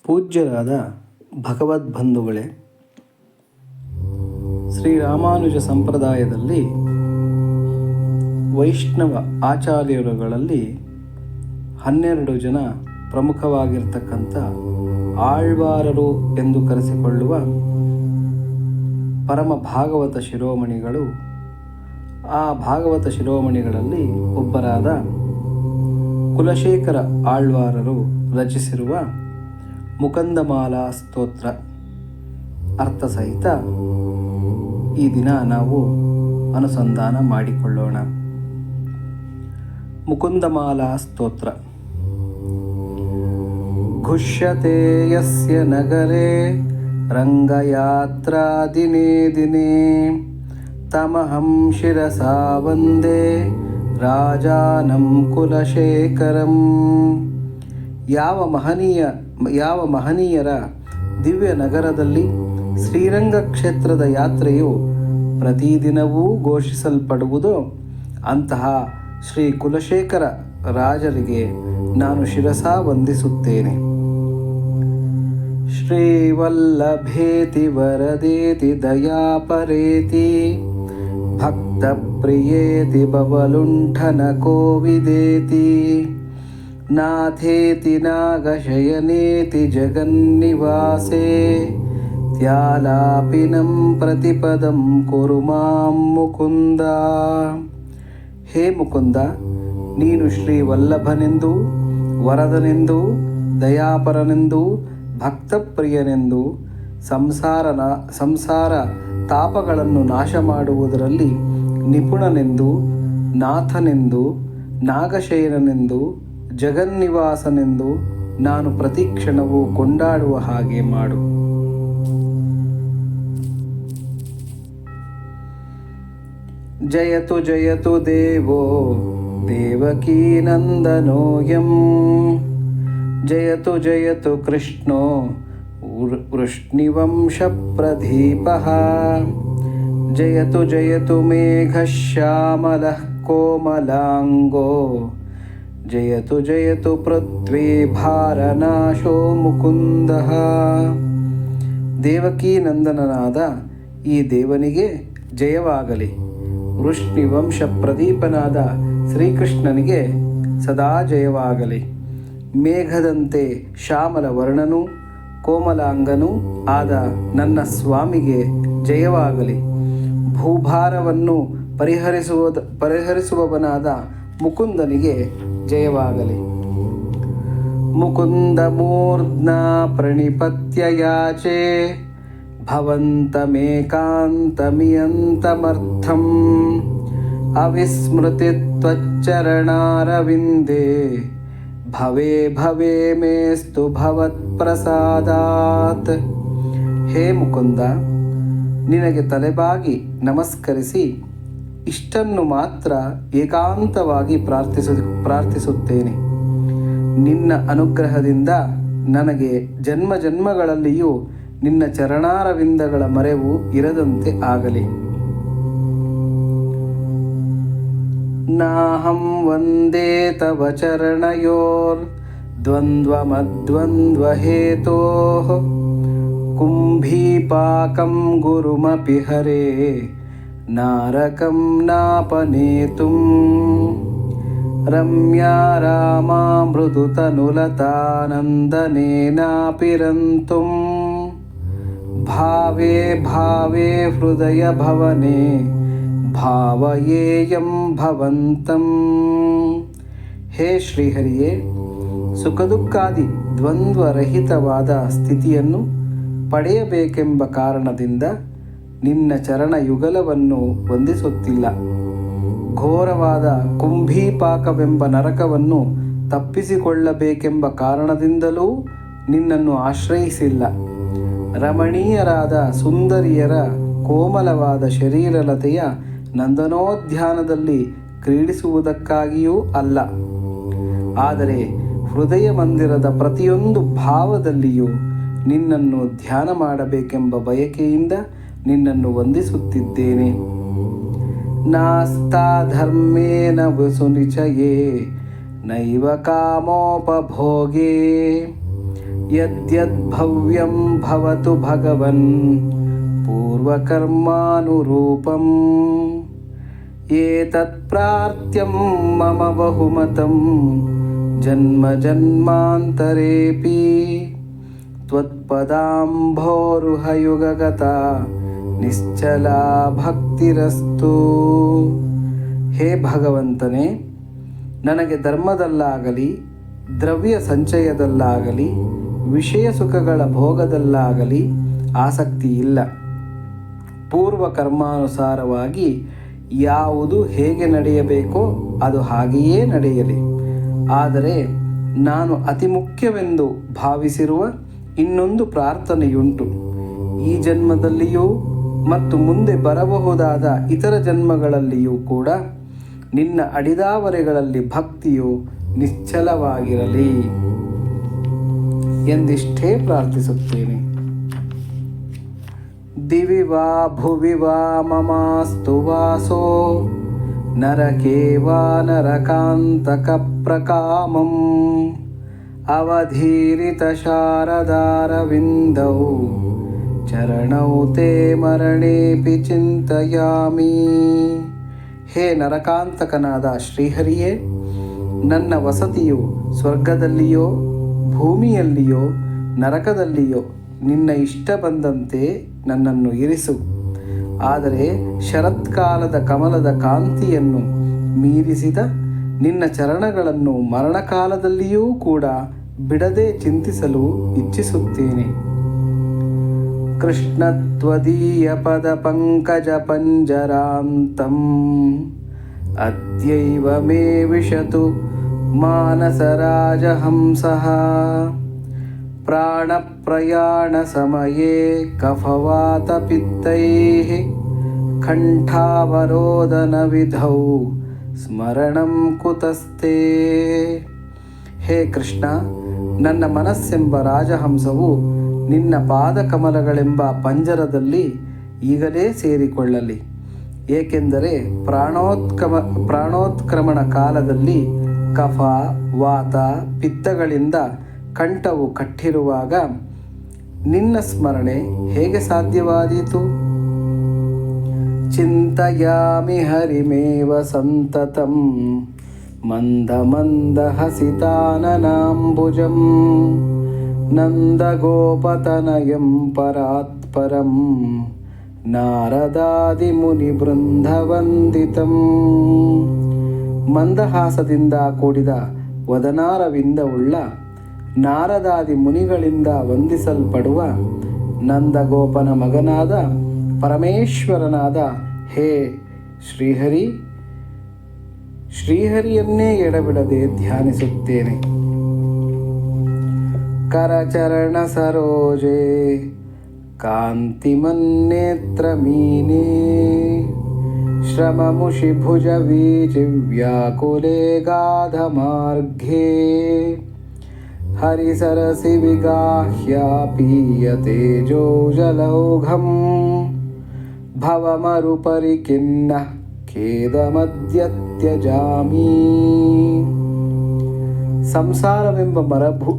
ಪೂಜ್ಯರಾದ ಭಗವದ್ಬಂಧುಗಳೇ, ಶ್ರೀರಾಮಾನುಜ ಸಂಪ್ರದಾಯದಲ್ಲಿ ವೈಷ್ಣವ ಆಚಾರ್ಯರುಗಳಲ್ಲಿ 12 ಜನ ಪ್ರಮುಖವಾಗಿರ್ತಕ್ಕಂಥ ಆಳ್ವಾರರು ಎಂದು ಕರೆಸಿಕೊಳ್ಳುವ ಪರಮ ಭಾಗವತ ಶಿರೋಮಣಿಗಳು, ಆ ಭಾಗವತ ಶಿರೋಮಣಿಗಳಲ್ಲಿ ಒಬ್ಬರಾದ ಕುಲಶೇಖರ ಆಳ್ವಾರರು ರಚಿಸಿರುವ ಮುಕುಂದಮಾಲಾ ಸ್ತೋತ್ರ ಅರ್ಥಸಹಿತ ಈ ದಿನ ನಾವು ಅನುಸಂಧಾನ ಮಾಡಿಕೊಳ್ಳೋಣ. ಮುಕುಂದಮಾಲಾ ಸ್ತೋತ್ರ. ಘುಷ್ಯತೆ ಯಸ್ಯ ನಗರೆ ರಂಗಯಾತ್ರಾ ದಿನೇ ದಿನೇ ತಮಹಂ ಶಿರಸಾ ವಂದೇ ರಾಜಾನಂ ಕುಲಶೇಖರಂ. ಯಾವ ಮಹನೀಯರ ದಿವ್ಯ ನಗರದಲ್ಲಿ ಶ್ರೀರಂಗ ಕ್ಷೇತ್ರದ ಯಾತ್ರೆಯು ಪ್ರತಿದಿನವೂ ಘೋಷಿಸಲ್ಪಡುವುದೋ ಅಂತಹ ಶ್ರೀ ಕುಲಶೇಖರ ರಾಜರಿಗೆ ನಾನು ಶಿರಸಾ ವಂದಿಸುತ್ತೇನೆ. ಶ್ರೀವಲ್ಲಭೇತಿ ವರದೇತಿ ದಯಾಪರೇತಿ ಭಕ್ತಪ್ರಿಯೇತಿ ಭವಲುಂಠನ ಕೋವಿದೇತಿ ನಾಥೇತಿ ನಾಗಶಯನೇತಿ ಜಗನ್ನಿವಾಸೇ ತ್ಯಾಲಾಪಿನಂ ಪ್ರತಿಪದಂ ಕುರು ಮಾಂ ಮುಕುಂದ. ಹೇ ಮುಕುಂದ, ನೀನು ಶ್ರೀವಲ್ಲಭನೆಂದು, ವರದನೆಂದು, ದಯಾಪರನೆಂದು, ಭಕ್ತಪ್ರಿಯನೆಂದು, ಸಂಸಾರ ತಾಪಗಳನ್ನು ನಾಶ ಮಾಡುವುದರಲ್ಲಿ ನಿಪುಣನೆಂದು, ನಾಥನೆಂದು, ನಾಗಶಯನನೆಂದು, ಜಗನ್ನಿವಾಸನೆಂದು ನಾನು ಪ್ರತಿಕ್ಷಣವೂ ಕೊಂಡಾಡುವ ಹಾಗೆ ಮಾಡು. ಜಯತು ಜಯತು ದೇವೋ ದೇವಕೀನಂದನೋಯಂ ಜಯತು ಜಯತು ಕೃಷ್ಣೋ ವೃಷ್ಣಿವಂಶಪ್ರದೀಪಃ ಜಯತು ಜಯತು ಮೇಘಶ್ಯಾಮಲಃ ಕೋಮಲಾಂಗೋ ಜಯತು ಜಯತು ಪೃಥ್ವೀ ಭಾರನಾಶೋ ಮುಕುಂದಃ. ದೇವಕೀನಂದನನಾದ ಈ ದೇವನಿಗೆ ಜಯವಾಗಲಿ. ವೃಷ್ಣಿವಂಶ ಪ್ರದೀಪನಾದ ಶ್ರೀಕೃಷ್ಣನಿಗೆ ಸದಾ ಜಯವಾಗಲಿ. ಮೇಘದಂತೆ ಶ್ಯಾಮಲ ವರ್ಣನೂ ಕೋಮಲಾಂಗನೂ ಆದ ನನ್ನ ಸ್ವಾಮಿಗೆ ಜಯವಾಗಲಿ. ಭೂಭಾರವನ್ನು ಪರಿಹರಿಸುವವನಾದ ಮುಕುಂದನಿಗೆ ಜಯವಾಗಲಿ. ಮುಕುಂದ ಮೂರ್ಧ್ನಾ ಪ್ರಣಿಪತ್ಯ ಯಾಚೆ ಭವಂತಮೇಕಾಂತಮಿಯಂತಮರ್ಥಂ ಅವಿಸ್ಮೃತಿ ತ್ವಚ್ಚರಣಾರವಿಂದೇ ಭವೇ ಭವೇ ಮೇಸ್ತು ಭವತ್ಪ್ರಸಾದಾತ್. ಹೇ ಮುಕುಂದ, ನಿನಗೆ ತಲೆಬಾಗಿ ನಮಸ್ಕರಿಸಿ ಇಷ್ಟನ್ನು ಮಾತ್ರ ಏಕಾಂತವಾಗಿ ಪ್ರಾರ್ಥಿಸುತ್ತೇನೆ. ನಿನ್ನ ಅನುಗ್ರಹದಿಂದ ನನಗೆ ಜನ್ಮ ಜನ್ಮಗಳಲ್ಲಿಯೂ ನಿನ್ನ ಚರಣಾರವಿಂದಗಳ ಮರೆವು ಇರದಂತೆ ಆಗಲಿ. ನಾಹಂ ವಂದೇ ತವ ಚರಣಯೋರ್ ದ್ವಂದ್ವಮದ್ವಂದ್ವ ಹೇತೋಃ ಕುಂಭೀಪಾಕಂ ಗುರುಮಪಿ ಹರೇ ನಾರಕಂ ನಾಪನೇತುಂ ರಮ್ಯಾ ರಾಮಾ ಮೃದುತನುಲತಾನಂದನೇನಾಪಿರಂತುಂ ಭಾವೇ ಭಾವೇ ಹೃದಯ ಭವನೆ ಭಾವಯೇಯಂ ಭವಂತಂ. ಹೇ ಶ್ರೀಹರಿಯೇ, ಸುಖದುಃಖಾದಿ ದ್ವಂದ್ವರಹಿತವಾದ ಸ್ಥಿತಿಯನ್ನು ಪಡೆಯಬೇಕೆಂಬ ಕಾರಣದಿಂದ ನಿನ್ನ ಚರಣಯುಗಲವನ್ನು ವಂದಿಸುತ್ತಿಲ್ಲ. ಘೋರವಾದ ಕುಂಭೀಪಾಕವೆಂಬ ನರಕವನ್ನು ತಪ್ಪಿಸಿಕೊಳ್ಳಬೇಕೆಂಬ ಕಾರಣದಿಂದಲೂ ನಿನ್ನನ್ನು ಆಶ್ರಯಿಸಿಲ್ಲ. ರಮಣೀಯರಾದ ಸುಂದರಿಯರ ಕೋಮಲವಾದ ಶರೀರಲತೆಯ ನಂದನೋದ್ಯಾನದಲ್ಲಿ ಕ್ರೀಡಿಸುವುದಕ್ಕಾಗಿಯೂ ಅಲ್ಲ, ಆದರೆ ಹೃದಯ ಮಂದಿರದ ಪ್ರತಿಯೊಂದು ಭಾವದಲ್ಲಿಯೂ ನಿನ್ನನ್ನು ಧ್ಯಾನ ಮಾಡಬೇಕೆಂಬ ಬಯಕೆಯಿಂದ ನಿನ್ನನ್ನು ವಂದಿಸುತ್ತಿದ್ದೇನೆ. ನಾಸ್ತಾ ಧರ್ಮೇನ ವಸುನಿಚಯೇ ನೈವ ಕಾಮೋಪಭೋಗೇ ಯದ್ಯದ್ಭವ್ಯಂ ಭವತು ಭಗವನ್ ಪೂರ್ವಕರ್ಮಾನುರೂಪಂ ಏತತ್ ಪ್ರಾರ್ಥ್ಯಂ ಮಮ ಬಹುಮತಂ ಜನ್ಮ ಜನ್ಮಾಂತರೇಪಿ ತ್ವತ್ಪದಾಂಭೋರುಹಯುಗಗತ ನಿಶ್ಚಲ ಭಕ್ತಿರಸ್ತು. ಹೇ ಭಗವಂತನೇ, ನನಗೆ ಧರ್ಮದಲ್ಲಾಗಲಿ ದ್ರವ್ಯ ಸಂಚಯದಲ್ಲಾಗಲಿ ವಿಷಯ ಸುಖಗಳ ಭೋಗದಲ್ಲಾಗಲಿ ಆಸಕ್ತಿ ಇಲ್ಲ. ಪೂರ್ವ ಕರ್ಮಾನುಸಾರವಾಗಿ ಯಾವುದು ಹೇಗೆ ನಡೆಯಬೇಕೋ ಅದು ಹಾಗೆಯೇ ನಡೆಯಲಿ. ಆದರೆ ನಾನು ಅತಿ ಮುಖ್ಯವೆಂದು ಭಾವಿಸಿರುವ ಇನ್ನೊಂದು ಪ್ರಾರ್ಥನೆಯುಂಟು. ಈ ಜನ್ಮದಲ್ಲಿಯೂ ಮತ್ತು ಮುಂದೆ ಬರಬಹುದಾದ ಇತರ ಜನ್ಮಗಳಲ್ಲಿಯೂ ಕೂಡ ನಿನ್ನ ಅಡಿದಾವರೆಗಳಲ್ಲಿ ಭಕ್ತಿಯು ನಿಶ್ಚಲವಾಗಿರಲಿ ಎಂದಿಷ್ಟೇ ಪ್ರಾರ್ಥಿಸುತ್ತೇನೆ. ದಿವಿ ವಾ ಭುವಿ ವಾ ಮಮಾಸ್ತು ವಾಸೋ ನರಕೇ ವಾ ನರಕಾಂತಕ ಪ್ರಕಾಮಂ ಅವಧೀರಿತ ಶಾರದಾರವಿಂದೌ ಚರಣೌ ತೇ ಮರಣೇಪಿ ಚಿಂತಯಾಮಿ. ಹೇ ನರಕಾಂತಕನಾದ ಶ್ರೀಹರಿಯೇ, ನನ್ನ ವಸತಿಯು ಸ್ವರ್ಗದಲ್ಲಿಯೋ ಭೂಮಿಯಲ್ಲಿಯೋ ನರಕದಲ್ಲಿಯೋ ನಿನ್ನ ಇಷ್ಟ ಬಂದಂತೆ ನನ್ನನ್ನು ಇರಿಸು. ಆದರೆ ಶರತ್ಕಾಲದ ಕಮಲದ ಕಾಂತಿಯನ್ನು ಮೀರಿಸಿದ ನಿನ್ನ ಚರಣಗಳನ್ನು ಮರಣಕಾಲದಲ್ಲಿಯೂ ಕೂಡ ಬಿಡದೆ ಚಿಂತಿಸಲು ಇಚ್ಛಿಸುತ್ತೇನೆ. ಕೃಷ್ಣ ತ್ವದೀಯ ಪದ ಪಂಕಜ ಪಂಜರಾಂತಂ ಅದ್ಯೈವ ಮೇ ವಿಶತು ಮಾನಸರಾಜಹಂಸಃ ಪ್ರಾಣಪ್ರಯಾಣ ಸಮಯೇ ಕಫವಾತಪಿತ್ತೈಃ ಕಂಠಾವರೋದನ ವಿಧೌ ಸ್ಮರಣಂ ಕುತಸ್ತೆ. ಹೇ ಕೃಷ್ಣ, ನನ್ನ ಮನಸ್ಸೆಂಬ ರಾಜಹಂಸವು ನಿನ್ನ ಪಾದಕಮಲಗಳೆಂಬ ಪಂಜರದಲ್ಲಿ ಈಗಲೇ ಸೇರಿಕೊಳ್ಳಲಿ. ಏಕೆಂದರೆ ಪ್ರಾಣೋತ್ಕ್ರಮಣ ಕಾಲದಲ್ಲಿ ಕಫ ವಾತ ಪಿತ್ತಗಳಿಂದ ಕಂಠವು ಕಟ್ಟಿರುವಾಗ ನಿನ್ನ ಸ್ಮರಣೆ ಹೇಗೆ ಸಾಧ್ಯವಾದೀತು? ಚಿಂತಯಾಮಿ ಹರಿಮೇವ ಸಂತತಂ ಮಂದ ಮಂದ ಹಸಿತಾನನಾಂಬುಜಂ ನಂದಗೋಪತನಯಂ ಪರಾತ್ಪರಂ ನಾರದಾದಿ ಮುನಿ ಬೃಂದವಂದಿತಂ. ಮಂದಹಾಸದಿಂದ ಕೂಡಿದ ವದನಾರವಿಂದವುಳ್ಳ ನಾರದಾದಿ ಮುನಿಗಳಿಂದ ವಂದಿಸಲ್ಪಡುವ ನಂದಗೋಪನ ಮಗನಾದ ಪರಮೇಶ್ವರನಾದ ಹೇ ಶ್ರೀಹರಿ, ಶ್ರೀಹರಿಯನ್ನೇ ಎಡಬಿಡದೆ ಧ್ಯಾನಿಸುತ್ತೇನೆ. ಕರಚರಣ ಸರೋಜೆ ಕಾಂತಿಮನ್ನೇತ್ರ ಮೀನೇ ಶ್ರಮಮುಷಿ ಭುಜ ವೀಚಿ ವ್ಯಾಕುಲೇ ಗಾಧ ಮಾರ್ಗೇ ಹರಿಸರಸಿ ವಿಗಾಹ್ಯ ಪೀಯತೆ ಜೋಜಲೌಘಂ ಭವಮರುಪರಿ ಖಿನ್ನ ಖೇದಮದ್ಯ ತ್ಯಜಾಮಿ. ಸಂಸಾರವೆಂಬ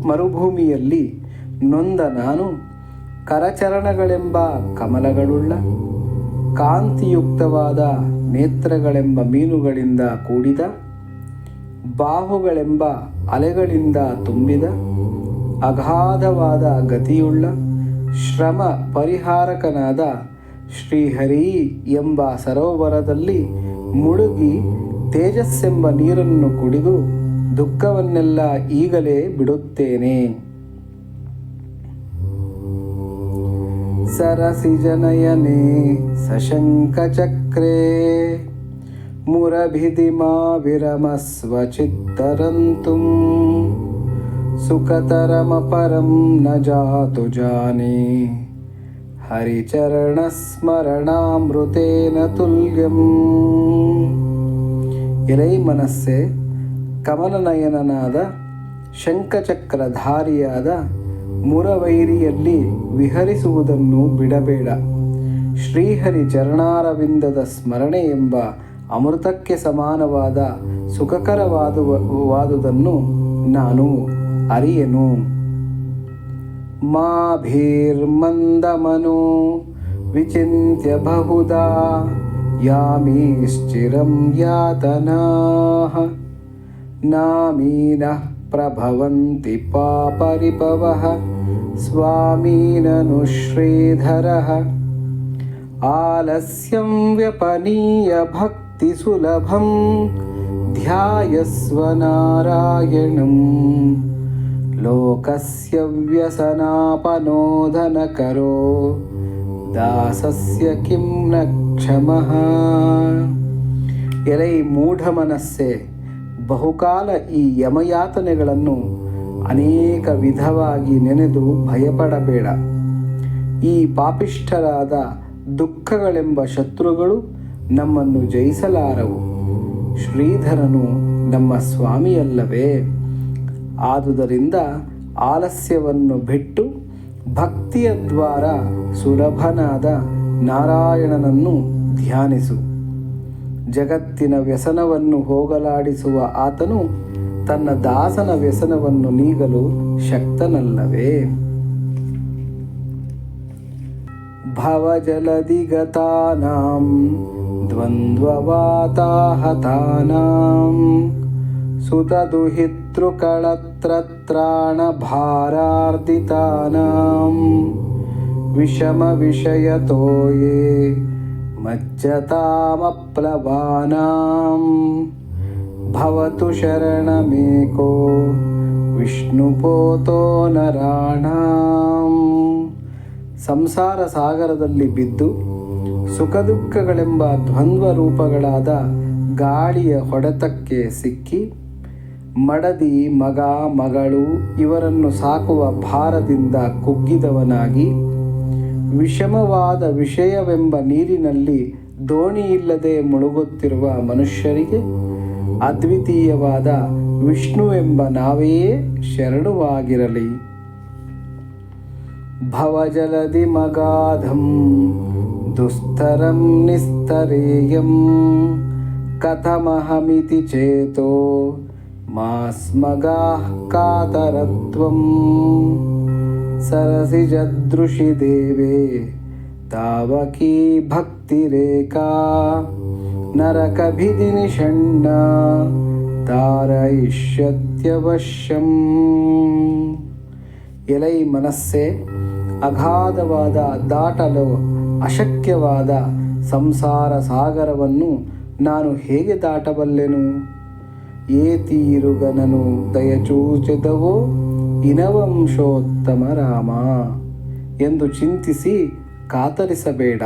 ಮರುಭೂಮಿಯಲ್ಲಿ ನೊಂದ ನಾನು ಕರಚರಣಗಳೆಂಬ ಕಮಲಗಳುಳ್ಳ ಕಾಂತಿಯುಕ್ತವಾದ ನೇತ್ರಗಳೆಂಬ ಮೀನುಗಳಿಂದ ಕೂಡಿದ ಬಾಹುಗಳೆಂಬ ಅಲೆಗಳಿಂದ ತುಂಬಿದ ಅಗಾಧವಾದ ಗತಿಯುಳ್ಳ ಶ್ರಮ ಪರಿಹಾರಕನಾದ ಶ್ರೀಹರಿ ಎಂಬ ಸರೋವರದಲ್ಲಿ ಮುಳುಗಿ ತೇಜಸ್ಸೆಂಬ ನೀರನ್ನು ಕುಡಿದು ದುಃಖವನ್ನೆಲ್ಲ ಈಗಲೇ ಬಿಡುತ್ತೇನೆ. ಸರಸಿಜನಯನೇ ಸಶಂಖಚಕ್ರೇ ಮುರಭಿದಿಮಾ ವಿರಮಸ್ವ ಚಿತ್ತರಂತುಂ ಸುಖತರಮಪರಂ ನ ಜಾತು ಜಾನೆ ಹರಿಚರಣ ಸ್ಮರಣಾಮೃತೇನ ತುಲ್ಯಂ. ಎಲೈ ಮನಸ್ಸೆ, ಕಮಲನಯನನಾದ ಶಂಖಚಕ್ರಧಾರಿಯಾದ ಮುರವೈರಿಯಲ್ಲಿ ವಿಹರಿಸುವುದನ್ನು ಬಿಡಬೇಡ. ಶ್ರೀಹರಿ ಚರಣಾರವಿಂದದ ಸ್ಮರಣೆ ಎಂಬ ಅಮೃತಕ್ಕೆ ಸಮಾನವಾದ ಸುಖಕರವಾದುದನ್ನು ನಾನು ಅರಿಯೆನು. माभिर्मन्दमनो विचिन्त्य बहुधा यामीश्चिरं यातनाः नामीनः प्रभवन्ति पापरिपवः स्वामीननु श्रीधरः आलस्यं व्यपनीय भक्तिसुलभं ध्यायस्व नारायणं लोकस्य व्यसनापनोदनकरो दासस्य किं न क्षमः. ಎಲೈ ಮೂಢ ಮನಸ್ಸೆ, ಬಹುಕಾಲ ಈ ಯಮಯಾತನೆಗಳನ್ನು ಅನೇಕ ವಿಧವಾಗಿ ನೆನೆದು ಭಯಪಡಬೇಡ. ಈ ಪಾಪಿಷ್ಠರಾದ ದುಃಖಗಳೆಂಬ ಶತ್ರುಗಳು ನಮ್ಮನ್ನು ಜಯಿಸಲಾರವು. ಶ್ರೀಧರನು ನಮ್ಮ ಸ್ವಾಮಿಯಲ್ಲವೇ? ಆದುದರಿಂದ ಆಲಸ್ಯವನ್ನು ಬಿಟ್ಟು ಭಕ್ತಿಯ ದ್ವಾರ ಸುಲಭನಾದ ನಾರಾಯಣನನ್ನು ಧ್ಯಾನಿಸು. ಜಗತ್ತಿನ ವ್ಯಸನವನ್ನು ಹೋಗಲಾಡಿಸುವ ಆತನು ತನ್ನ ದಾಸನ ವ್ಯಸನವನ್ನು ನೀಗಲು ಶಕ್ತನಲ್ಲವೇ? ಭವಜಲದಿಗತಾನಾಂ ದ್ವಂದ್ವವಾತಾಹತಾನಾಂ ಸುತದುಹಿತೃಕಳತ್ರತ್ರಾಣಭಾರಾರ್ದಿತಾನಾಂ ವಿಷಮವಿಷಯತೋ ಯೇ ಮಜ್ಜತಾಮಪ್ಲವಾನಾಂ ಭವತು ಶರಣಮೇಕೋ ವಿಷ್ಣುಪೋತೋ ನರಾಣಾಂ. ಸಂಸಾರ ಸಾಗರದಲ್ಲಿ ಬಿದ್ದು ಸುಖ ದುಃಖಗಳೆಂಬ ದ್ವಂದ್ವ ರೂಪಗಳಾದ ಗಾಳಿಯ ಹೊಡೆತಕ್ಕೆ ಸಿಕ್ಕಿ ಮಡದಿ, ಮಗ, ಮಗಳು ಇವರನ್ನು ಸಾಕುವ ಭಾರದಿಂದ ಕುಗ್ಗಿದವನಾಗಿ ವಿಷಮವಾದ ವಿಷಯವೆಂಬ ನೀರಿನಲ್ಲಿ ದೋಣಿಯಿಲ್ಲದೆ ಮುಳುಗುತ್ತಿರುವ ಮನುಷ್ಯರಿಗೆ ಅದ್ವಿತೀಯವಾದ ವಿಷ್ಣುವೆಂಬ ನಾವೇ ಶರಣುವಾಗಿರಲಿ. ಭವಜಲದಿ ಮಗಾಧಂ ದುಸ್ತರಂ ನಿಸ್ತರೇಯಂ ಕಥಮಹಮಿತಿ ಚೇತೋ ಮಾಸ್ಮಗಾಃ ಕಾತರತ್ವಂ ಸರಸಿಜದೃಷಿ ದೇವೇ ತಾವಕೀ ಭಕ್ತಿರೇಕಾ ನರಕಭಿಧಿ ನಿಷಣ್ಣ ತಾರಯಿಷ್ಯತ್ಯವಶ್ಯಂ. ಎಲೈ ಮನಸ್ಸೇ, ಅಗಾಧವಾದ ದಾಟಲು ಅಶಕ್ಯವಾದ ಸಂಸಾರ ಸಾಗರವನ್ನು ನಾನು ಹೇಗೆ ದಾಟಬಲ್ಲೆನು? ಏತೀರುಗನನು ದಯಚೂಚಿತವೋ ಇನವಂಶೋತ್ತಮ ರಾಮ ಎಂದು ಚಿಂತಿಸಿ ಕಾತರಿಸಬೇಡ.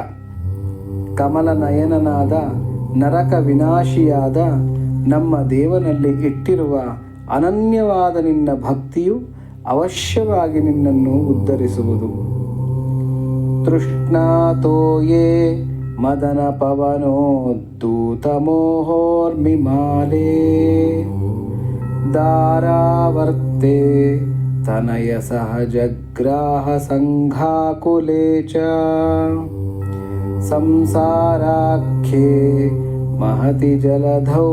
ಕಮಲನಯನನಾದ ನರಕ ವಿನಾಶಿಯಾದ ನಮ್ಮ ದೇವನಲ್ಲಿ ಇಟ್ಟಿರುವ ಅನನ್ಯವಾದ ನಿನ್ನ ಭಕ್ತಿಯು ಅವಶ್ಯವಾಗಿ ನಿನ್ನನ್ನು ಉದ್ಧರಿಸುವುದು. ತೃಷ್ಣಾತೋ ಯೇ ಮದನ ಪವನೋದ್ದೂತಮೋಹೋರ್ಮಿಮಾಲೇ ದಾರಾವರ್ತೆ ತನಯ ಸಹಜಗ್ರಾಹ ಸಂಘಾಕುಲೇ ಚ ಸಂಸಾರಾಖ್ಯೇ ಮಹತಿ ಜಲಧೌ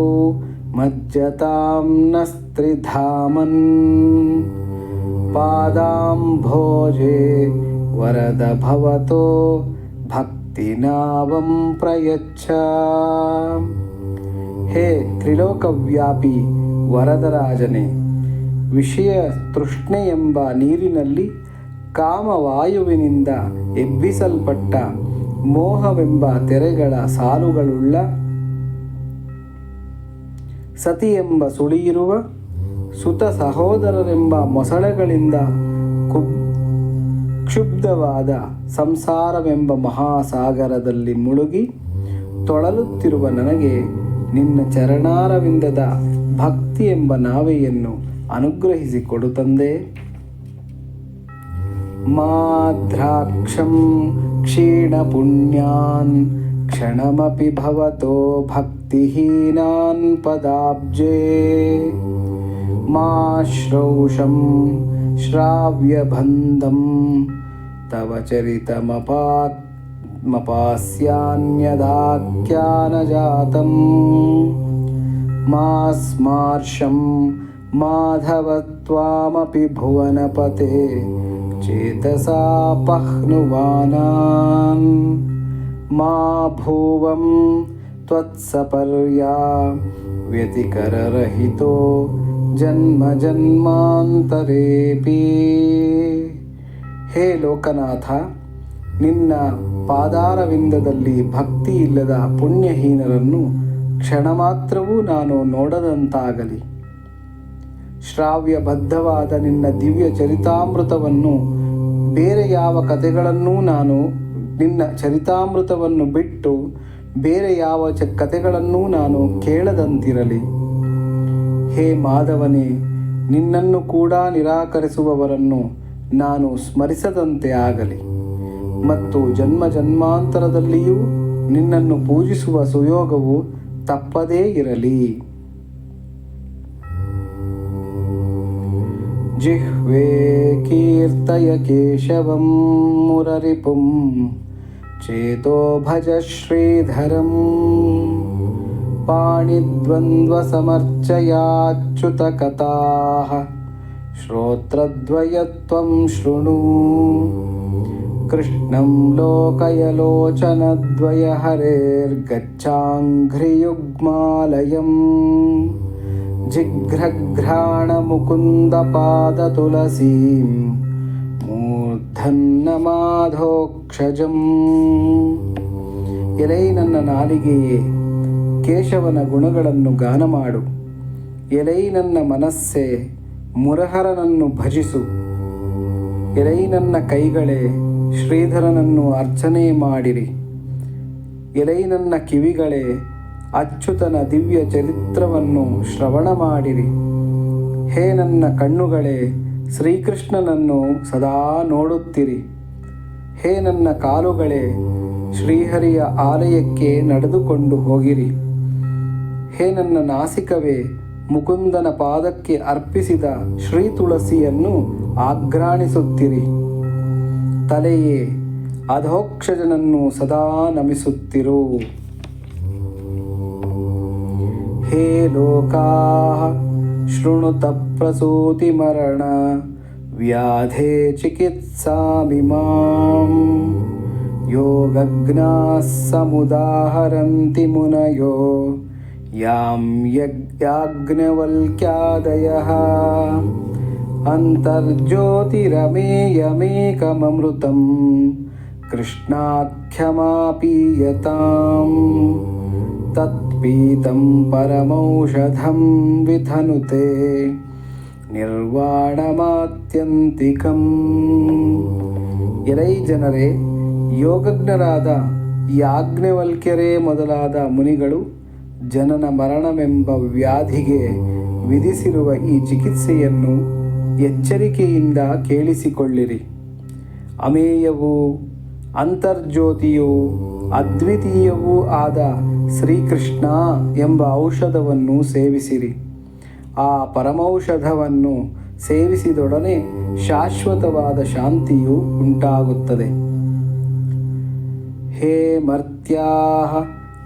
ಮಜ್ಜತಾಂ ನಸ್ತ್ರಿಧಾಮನ್ ಪಾದಾಂಭೋಜೆ ವರದ ಭವತೋ ಭಕ್ತಿನಾವಂ ಪ್ರಯಚ್ಛ. ಹೇ ತ್ರಿಲೋಕವ್ಯಾಪಿ ವರದರಾಜನೇ, ವಿಷಯ ತೃಷ್ಣೆ ಎಂಬ ನೀರಿನಲ್ಲಿ ಕಾಮವಾಯುವಿನಿಂದ ಎಬ್ಬಿಸಲ್ಪಟ್ಟ ಮೋಹವೆಂಬ ತೆರೆಗಳ ಸಾಲುಗಳುಳ್ಳ ಸತಿ ಎಂಬ ಸುಳಿಯಿರುವ ಸುತ ಸಹೋದರರೆಂಬ ಮೊಸಳೆಗಳಿಂದ ಕ್ಷುಬ್ಧವಾದ ಸಂಸಾರವೆಂಬ ಮಹಾಸಾಗರದಲ್ಲಿ ಮುಳುಗಿ ತೊಳಲುತ್ತಿರುವ ನನಗೆ ನಿನ್ನ ಚರಣಾರವಿಂದದ ಭಕ್ತಿ ಎಂಬ ನಾವೆಯನ್ನು ಅನುಗ್ರಹಿಸಿಕೊಡು ತಂದೆ. ಮಾದ್ರಾಕ್ಷಂ ಕ್ಷೀಣ ಪುಣ್ಯಾನ್ ಕ್ಷಣಮಪಿ ಭವತೋ ಭಕ್ತಿಹೀನಾನ್ ಪದಾಬ್ಜೇ ಮಾಶ್ರೌಷಂ ಶ್ರಾವ್ಯಬಂಧಂ ತವ ಚರಿತಮಪಾಸ್ಯಾನ್ಯದಾಖ್ಯಾನಜಾತಂ ಮಾಸ್ಮಾರ್ಷಂ ಮಾಧವ ತ್ವಾಮಪಿ ಭುವನಪತೆ ಚೇತಸಾ ಪಹ್ನುವಾನಾನ್ ಮಾ ಭುವಂ ತ್ವತ್ಸಪರ್ಯಾ ವ್ಯತಿಕರರಹಿತೋ ಜನ್ಮ ಜನ್ಮಾಂತರೇಪಿ. ಹೇ ಲೋಕನಾಥ, ನಿನ್ನ ಪಾದಾರವಿಂದದಲ್ಲಿ ಭಕ್ತಿ ಇಲ್ಲದ ಪುಣ್ಯಹೀನರನ್ನು ಕ್ಷಣ ಮಾತ್ರವೂ ನಾನು ನೋಡದಂತಾಗಲಿ. ಶ್ರಾವ್ಯಬದ್ಧವಾದ ನಿನ್ನ ದಿವ್ಯ ಚರಿತಾಮೃತವನ್ನು ಬೇರೆ ಯಾವ ಕಥೆಗಳನ್ನೂ ನಾನು ನಿನ್ನ ಚರಿತಾಮೃತವನ್ನು ಬಿಟ್ಟು ಬೇರೆ ಯಾವ ಕಥೆಗಳನ್ನೂ ನಾನು ಕೇಳದಂತಿರಲಿ. ಹೇ ಮಾಧವನೇ, ನಿನ್ನನ್ನು ಕೂಡ ನಿರಾಕರಿಸುವವರನ್ನು ನಾನು ಸ್ಮರಿಸದಂತೆ ಆಗಲಿ ಮತ್ತು ಜನ್ಮ ಜನ್ಮಾಂತರದಲ್ಲಿಯೂ ನಿನ್ನನ್ನು ಪೂಜಿಸುವ ಸುಯೋಗವು ತಪ್ಪದೇ ಇರಲಿ. ಜಿಹ್ವೆ ಕೀರ್ತಯ ಕೇಶವಂ ಮುರರಿಪುಂ ಚೇತೋ ಭಜ ಶ್ರೀಧರಂ ಪಾಣಿದ್ವಂದ್ವಸಮರ್ಚಯಾಚ್ಯುತಕಥಾಃ ಶ್ರೋತ್ರದ್ವಯತ್ವಂ ಶೃಣು. ಕೃಷ್ಣಂ ಲೋಕಯಲೋಚನದ್ವಯ ಹರೇರ್ಗಚ್ಚಾಂಘ್ರಿಯುಗ್ಮಾಲಯಂ ಜಿಘ್ರಘ್ರಾಣ ಮುಕುಂದ ಪಾದ ತುಳಸೀಂ ಮೂರ್ಧನ್ನಮಾಧೋಕ್ಷಜಂ. ಎಲೈ ನನ್ನ ನಾಲಿಗೆಯೇ, ಕೇಶವನ ಗುಣಗಳನ್ನು ಗಾನ ಮಾಡು. ಎಲೈ ನನ್ನ ಮನಸ್ಸೇ, ಮುರಹರನನ್ನು ಭಜಿಸು. ಎಲೈ ನನ್ನ ಕೈಗಳೇ, ಶ್ರೀಧರನನ್ನು ಅರ್ಚನೆ ಮಾಡಿರಿ. ಎಲೈ ನನ್ನ ಕಿವಿಗಳೇ, ಅಚ್ಯುತನ ದಿವ್ಯ ಚರಿತ್ರವನ್ನು ಶ್ರವಣ ಮಾಡಿರಿ. ಹೇ ನನ್ನ ಕಣ್ಣುಗಳೇ, ಶ್ರೀಕೃಷ್ಣನನ್ನು ಸದಾ ನೋಡುತ್ತಿರಿ. ಹೇ ನನ್ನ ಕಾಲುಗಳೇ, ಶ್ರೀಹರಿಯ ಆಲಯಕ್ಕೆ ನಡೆದುಕೊಂಡು ಹೋಗಿರಿ. ಹೇ ನನ್ನ ನಾಸಿಕವೇ, ಮುಕುಂದನ ಪಾದಕ್ಕೆ ಅರ್ಪಿಸಿದ ಶ್ರೀ ತುಳಸಿಯನ್ನು ಆಘ್ರಾಣಿಸುತ್ತಿರಿ. ತಲೆಯೇ, ಅಧೋಕ್ಷಜನನ್ನು ಸದಾ ನಮಿಸುತ್ತಿರು. ಹೇ ಲೋಕಾಃ ಶೃಣುತ ಪ್ರಸೂತಿ ಮರಣ ವ್ಯಾಧೇ ಚಿಕಿತ್ಸಾಮಿಮಾಂ ಯೋಗಜ್ಞಾಃ ಸಮುದಾಹರಂತಿ ಮುನಯೋ ಯಾಂ ಯಾಜ್ಞವಲ್ಕ್ಯಾದಯಃ ಅಂತರ್ಜ್ಯೋತಿರಮೇಯಮೇಕಮಮೃತಂ ಕೃಷ್ಣಾಖ್ಯಮಾಪೀಯತಾಂ ತತ್ಪೀತಂ ಪರಮೌಷಧಂ ವಿಧನುತೆ ನಿರ್ವಾಣಮಾತ್ಯಂತಿಕಂ. ಎಲೈ ಜನರೇ, ಯೋಗಜ್ಞರಾದ ಯಾಜ್ಞವಲ್ಕ್ಯರೇ ಮೊದಲಾದ ಮುನಿಗಳು ಜನನ ಮರಣವೆಂಬ ವ್ಯಾಧಿಗೆ ವಿಧಿಸಿರುವ ಈ ಚಿಕಿತ್ಸೆಯನ್ನು ಎಚ್ಚರಿಕೆಯಿಂದ ಕೇಳಿಸಿಕೊಳ್ಳಿರಿ. ಅಮೇಯವೂ ಅಂತರ್ಜ್ಯೋತಿಯೂ ಅದ್ವಿತೀಯವೂ ಆದ ಶ್ರೀಕೃಷ್ಣ ಎಂಬ ಔಷಧವನ್ನು ಸೇವಿಸಿರಿ. ಆ ಪರಮೌಷಧವನ್ನು ಸೇವಿಸಿದೊಡನೆ ಶಾಶ್ವತವಾದ ಶಾಂತಿಯು ಉಂಟಾಗುತ್ತದೆ. ಹೇ ಮರ್ತ್ಯಾಃ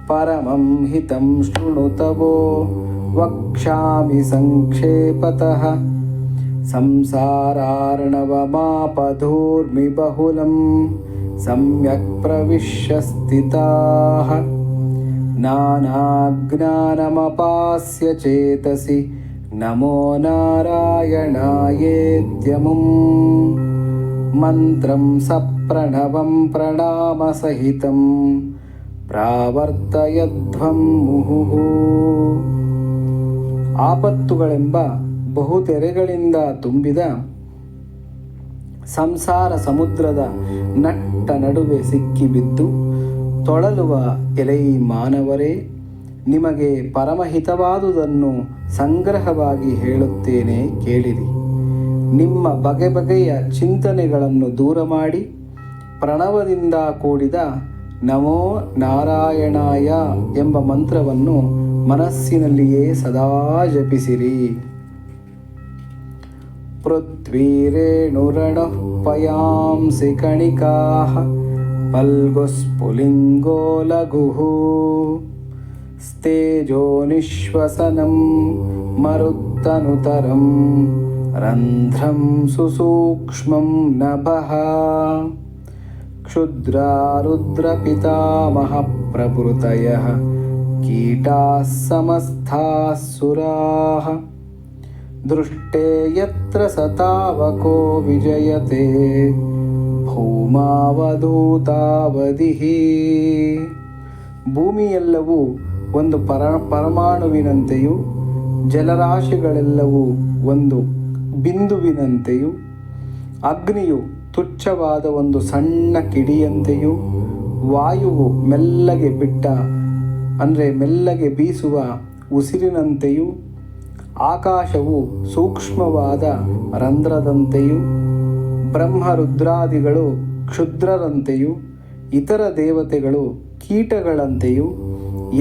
ಪರಮಂ ಹಿತಂ ಶೃಣುತವೋ ವಕ್ಷ್ಯಾಮಿ ಸಂಕ್ಷೇಪತಃ ಸಂಸಾರಾರ್ಣವಮಾಪಧೂರ್ಮಿ ಬಹುಲಂ ಸಮ್ಯಕ್ ಪ್ರವಿಶ್ಯ ಸ್ಥಿತಾಃ ನಾನಾಜ್ಞಾನಮಪಾಸ್ಯ ಚೇತಸಿ ನಮೋ ನಾರಾಯಣಾಯೇತ್ಯಮುಂ ಮಂತ್ರಂ ಸಪ್ರಣವಂ ಪ್ರಣಾಮಸಹಿತಂ ಪ್ರಾವರ್ತಯಧ್ವಂ ಮುಹುಃ. ಆಪತ್ತುಗಳೆಂಬ ಬಹುತೆರೆಗಳಿಂದ ತುಂಬಿದ ಸಂಸಾರ ಸಮುದ್ರದ ನಟ್ಟ ನಡುವೆ ಸಿಕ್ಕಿಬಿದ್ದು ತೊಳಲುವ ಎಲೈ ಮಾನವರೇ, ನಿಮಗೆ ಪರಮಹಿತವಾದುದನ್ನು ಸಂಗ್ರಹವಾಗಿ ಹೇಳುತ್ತೇನೆ, ಕೇಳಿರಿ. ನಿಮ್ಮ ಬಗೆ ಬಗೆಯ ಚಿಂತನೆಗಳನ್ನು ದೂರ ಮಾಡಿ ಪ್ರಣವದಿಂದ ಕೂಡಿದ ನಮೋ ನಾರಾಯಣಾಯ ಎಂಬ ಮಂತ್ರವನ್ನು ಮನಸ್ಸಿನಲ್ಲಿಯೇ ಸದಾ ಜಪಿಸಿರಿ. ಪೃಥ್ವೀರೇಣುರಣಃ ಪಯಾಂಸಿ ಕಣಿಕಾಃ ಫಲ್ಗುಸ್ಫುಲಿಂಗೋ ಲಘುಃ ಸ್ಥೇಜೋ ನಿಶ್ವಸನಂ ಮರುತ್ತನುತರಂ ರಂಧ್ರಂ ಸುಸೂಕ್ಷ್ಮಂ ನಭಃ ಕ್ಷುದ್ರಾ ರುದ್ರಪಿತಾಮಹ ಪ್ರಭೃತಯಃ ಕೀಟಾಃ ಸಮಸ್ತಾಃ ಸುರಾಃ ದೃಷ್ಟೇ ಯತ್ರ ಸತಾವಕೋ ವಿಜಯತೆ ಭೂಮಾವಧೂತಾವಧಿಃ. ಭೂಮಿಯೆಲ್ಲವೂ ಒಂದು ಪರಮಾಣುವಿನಂತೆಯೂ ಜಲರಾಶಿಗಳೆಲ್ಲವೂ ಒಂದು ಬಿಂದುವಿನಂತೆಯೂ ಅಗ್ನಿಯು ತುಚ್ಛವಾದ ಒಂದು ಸಣ್ಣ ಕಿಡಿಯಂತೆಯೂ ವಾಯುವು ಮೆಲ್ಲಗೆ ಬೀಸುವ ಉಸಿರಿನಂತೆಯೂ ಆಕಾಶವು ಸೂಕ್ಷ್ಮವಾದ ರಂಧ್ರದಂತೆಯೂ ಬ್ರಹ್ಮರುದ್ರಾದಿಗಳು ಕ್ಷುದ್ರರಂತೆಯೂ ಇತರ ದೇವತೆಗಳು ಕೀಟಗಳಂತೆಯೂ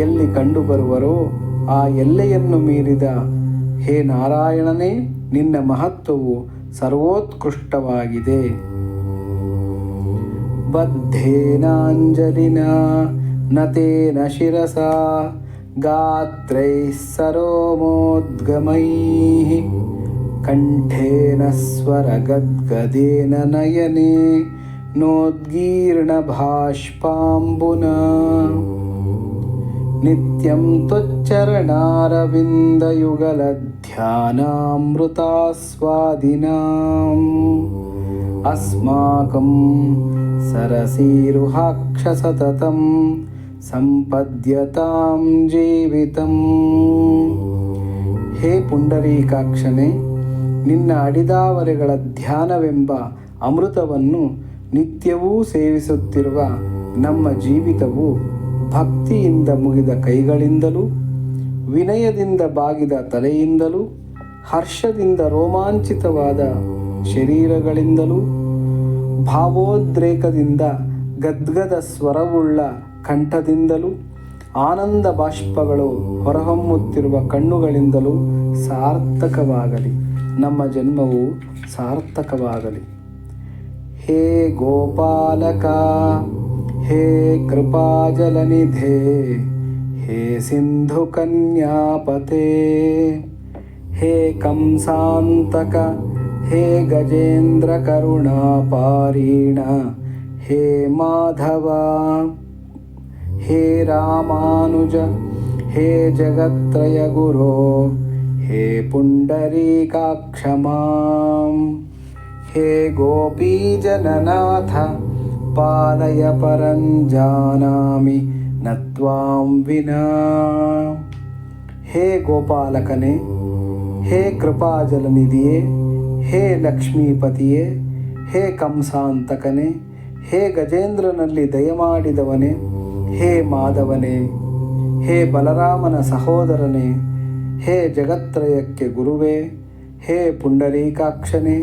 ಎಲ್ಲಿ ಕಂಡುಬರುವರೋ ಆ ಎಲ್ಲೆಯನ್ನು ಮೀರಿದ ಹೇ ನಾರಾಯಣನೇ, ನಿನ್ನ ಮಹತ್ವವು ಸರ್ವೋತ್ಕೃಷ್ಟವಾಗಿದೆ. ಬದ್ಧೇನಾಂಜಲಿನ ನತೇನ ಶಿರಸಾ ಗಾತ್ರೈಃ ಸರೋಮೋದ್ಗಮೈಃ ಕಂಠೇನ ಸ್ವರಗದ್ಗದೇನ ನಯನೆ ನೋದ್ಗೀರ್ಣ ಭಾಷ್ಪಾಂಬುನಾ ನಿತ್ಯಂ ತ್ವಚ್ಚರಣಾರವಿಂದಯುಗಲಧ್ಯಾನಾಮೃತಾಸ್ವಾದಿನಾಂ ಅಸ್ಮಾಕಂ ಸರಸೀರುಹಾಕ್ಷ ಸತತಂ ಸಂಪದ್ಯತಾಂ ಜೀವಿತಂ. ಹೇ ಪುಂಡರೀಕಾಕ್ಷನೇ, ನಿನ್ನ ಅಡಿದಾವರೆಗಳ ಧ್ಯಾನವೆಂಬ ಅಮೃತವನ್ನು ನಿತ್ಯವೂ ಸೇವಿಸುತ್ತಿರುವ ನಮ್ಮ ಜೀವಿತವು ಭಕ್ತಿಯಿಂದ ಮುಗಿದ ಕೈಗಳಿಂದಲೂ ವಿನಯದಿಂದ ಬಾಗಿದ ತಲೆಯಿಂದಲೂ ಹರ್ಷದಿಂದ ರೋಮಾಂಚಿತವಾದ ಶರೀರಗಳಿಂದಲೂ ಭಾವೋದ್ರೇಕದಿಂದ ಗದ್ಗದ ಸ್ವರವುಳ್ಳ ಕಂಠದಿಂದಲೂ ಆನಂದ ಬಾಷ್ಪಗಳು ಹೊರಹೊಮ್ಮುತ್ತಿರುವ ಕಣ್ಣುಗಳಿಂದಲೂ ಸಾರ್ಥಕವಾಗಲಿ, ನಮ್ಮ ಜನ್ಮವು ಸಾರ್ಥಕವಾಗಲಿ. ಹೇ ಗೋಪಾಲಕ, ಹೇ ಕೃಪಾಜಲನಿಧೇ, ಹೇ ಸಿಂಧು ಕನ್ಯಾಪತೆ, ಹೇ ಕಂಸಾಂತಕ, ಹೇ ಗಜೇಂದ್ರ ಕರುಣಾಪಾರೀಣ, ಹೇ ಮಾಧವ, ಹೇ ರಾಮಾನುಜ, ಹೇ ಜಗತ್ರಯ ಗುರೋ, ಹೇ ಪುಂಡರೀಕಾಕ್ಷ ಮಾಂ. ಹೇ ಗೋಪೀಜನನಾಥ, ಪಾಲಯ ಪರಂಜಾನಾಮಿ ನ ತ್ವಾಂ ವಿನಾ. ಹೇ ಗೋಪಾಲಕನೇ, ಹೇ ಕೃಪಾಜಲನಿಧಿಯೇ, ಹೇ ಲಕ್ಷ್ಮೀಪತಿಯೇ, ಹೇ ಕಂಸಾಂತಕನೇ, ಹೇ ಗಜೇಂದ್ರನಲ್ಲಿ ದಯಮಾಡಿದವನೇ, ಹೇ ಮಾಧವನೇ, ಹೇ ಬಲರಾಮನ ಸಹೋದರನೇ, ಹೇ ಜಗತ್ರಯಕ್ಕೆ ಗುರುವೇ, ಹೇ ಪುಂಡರೀಕಾಕ್ಷನೇ,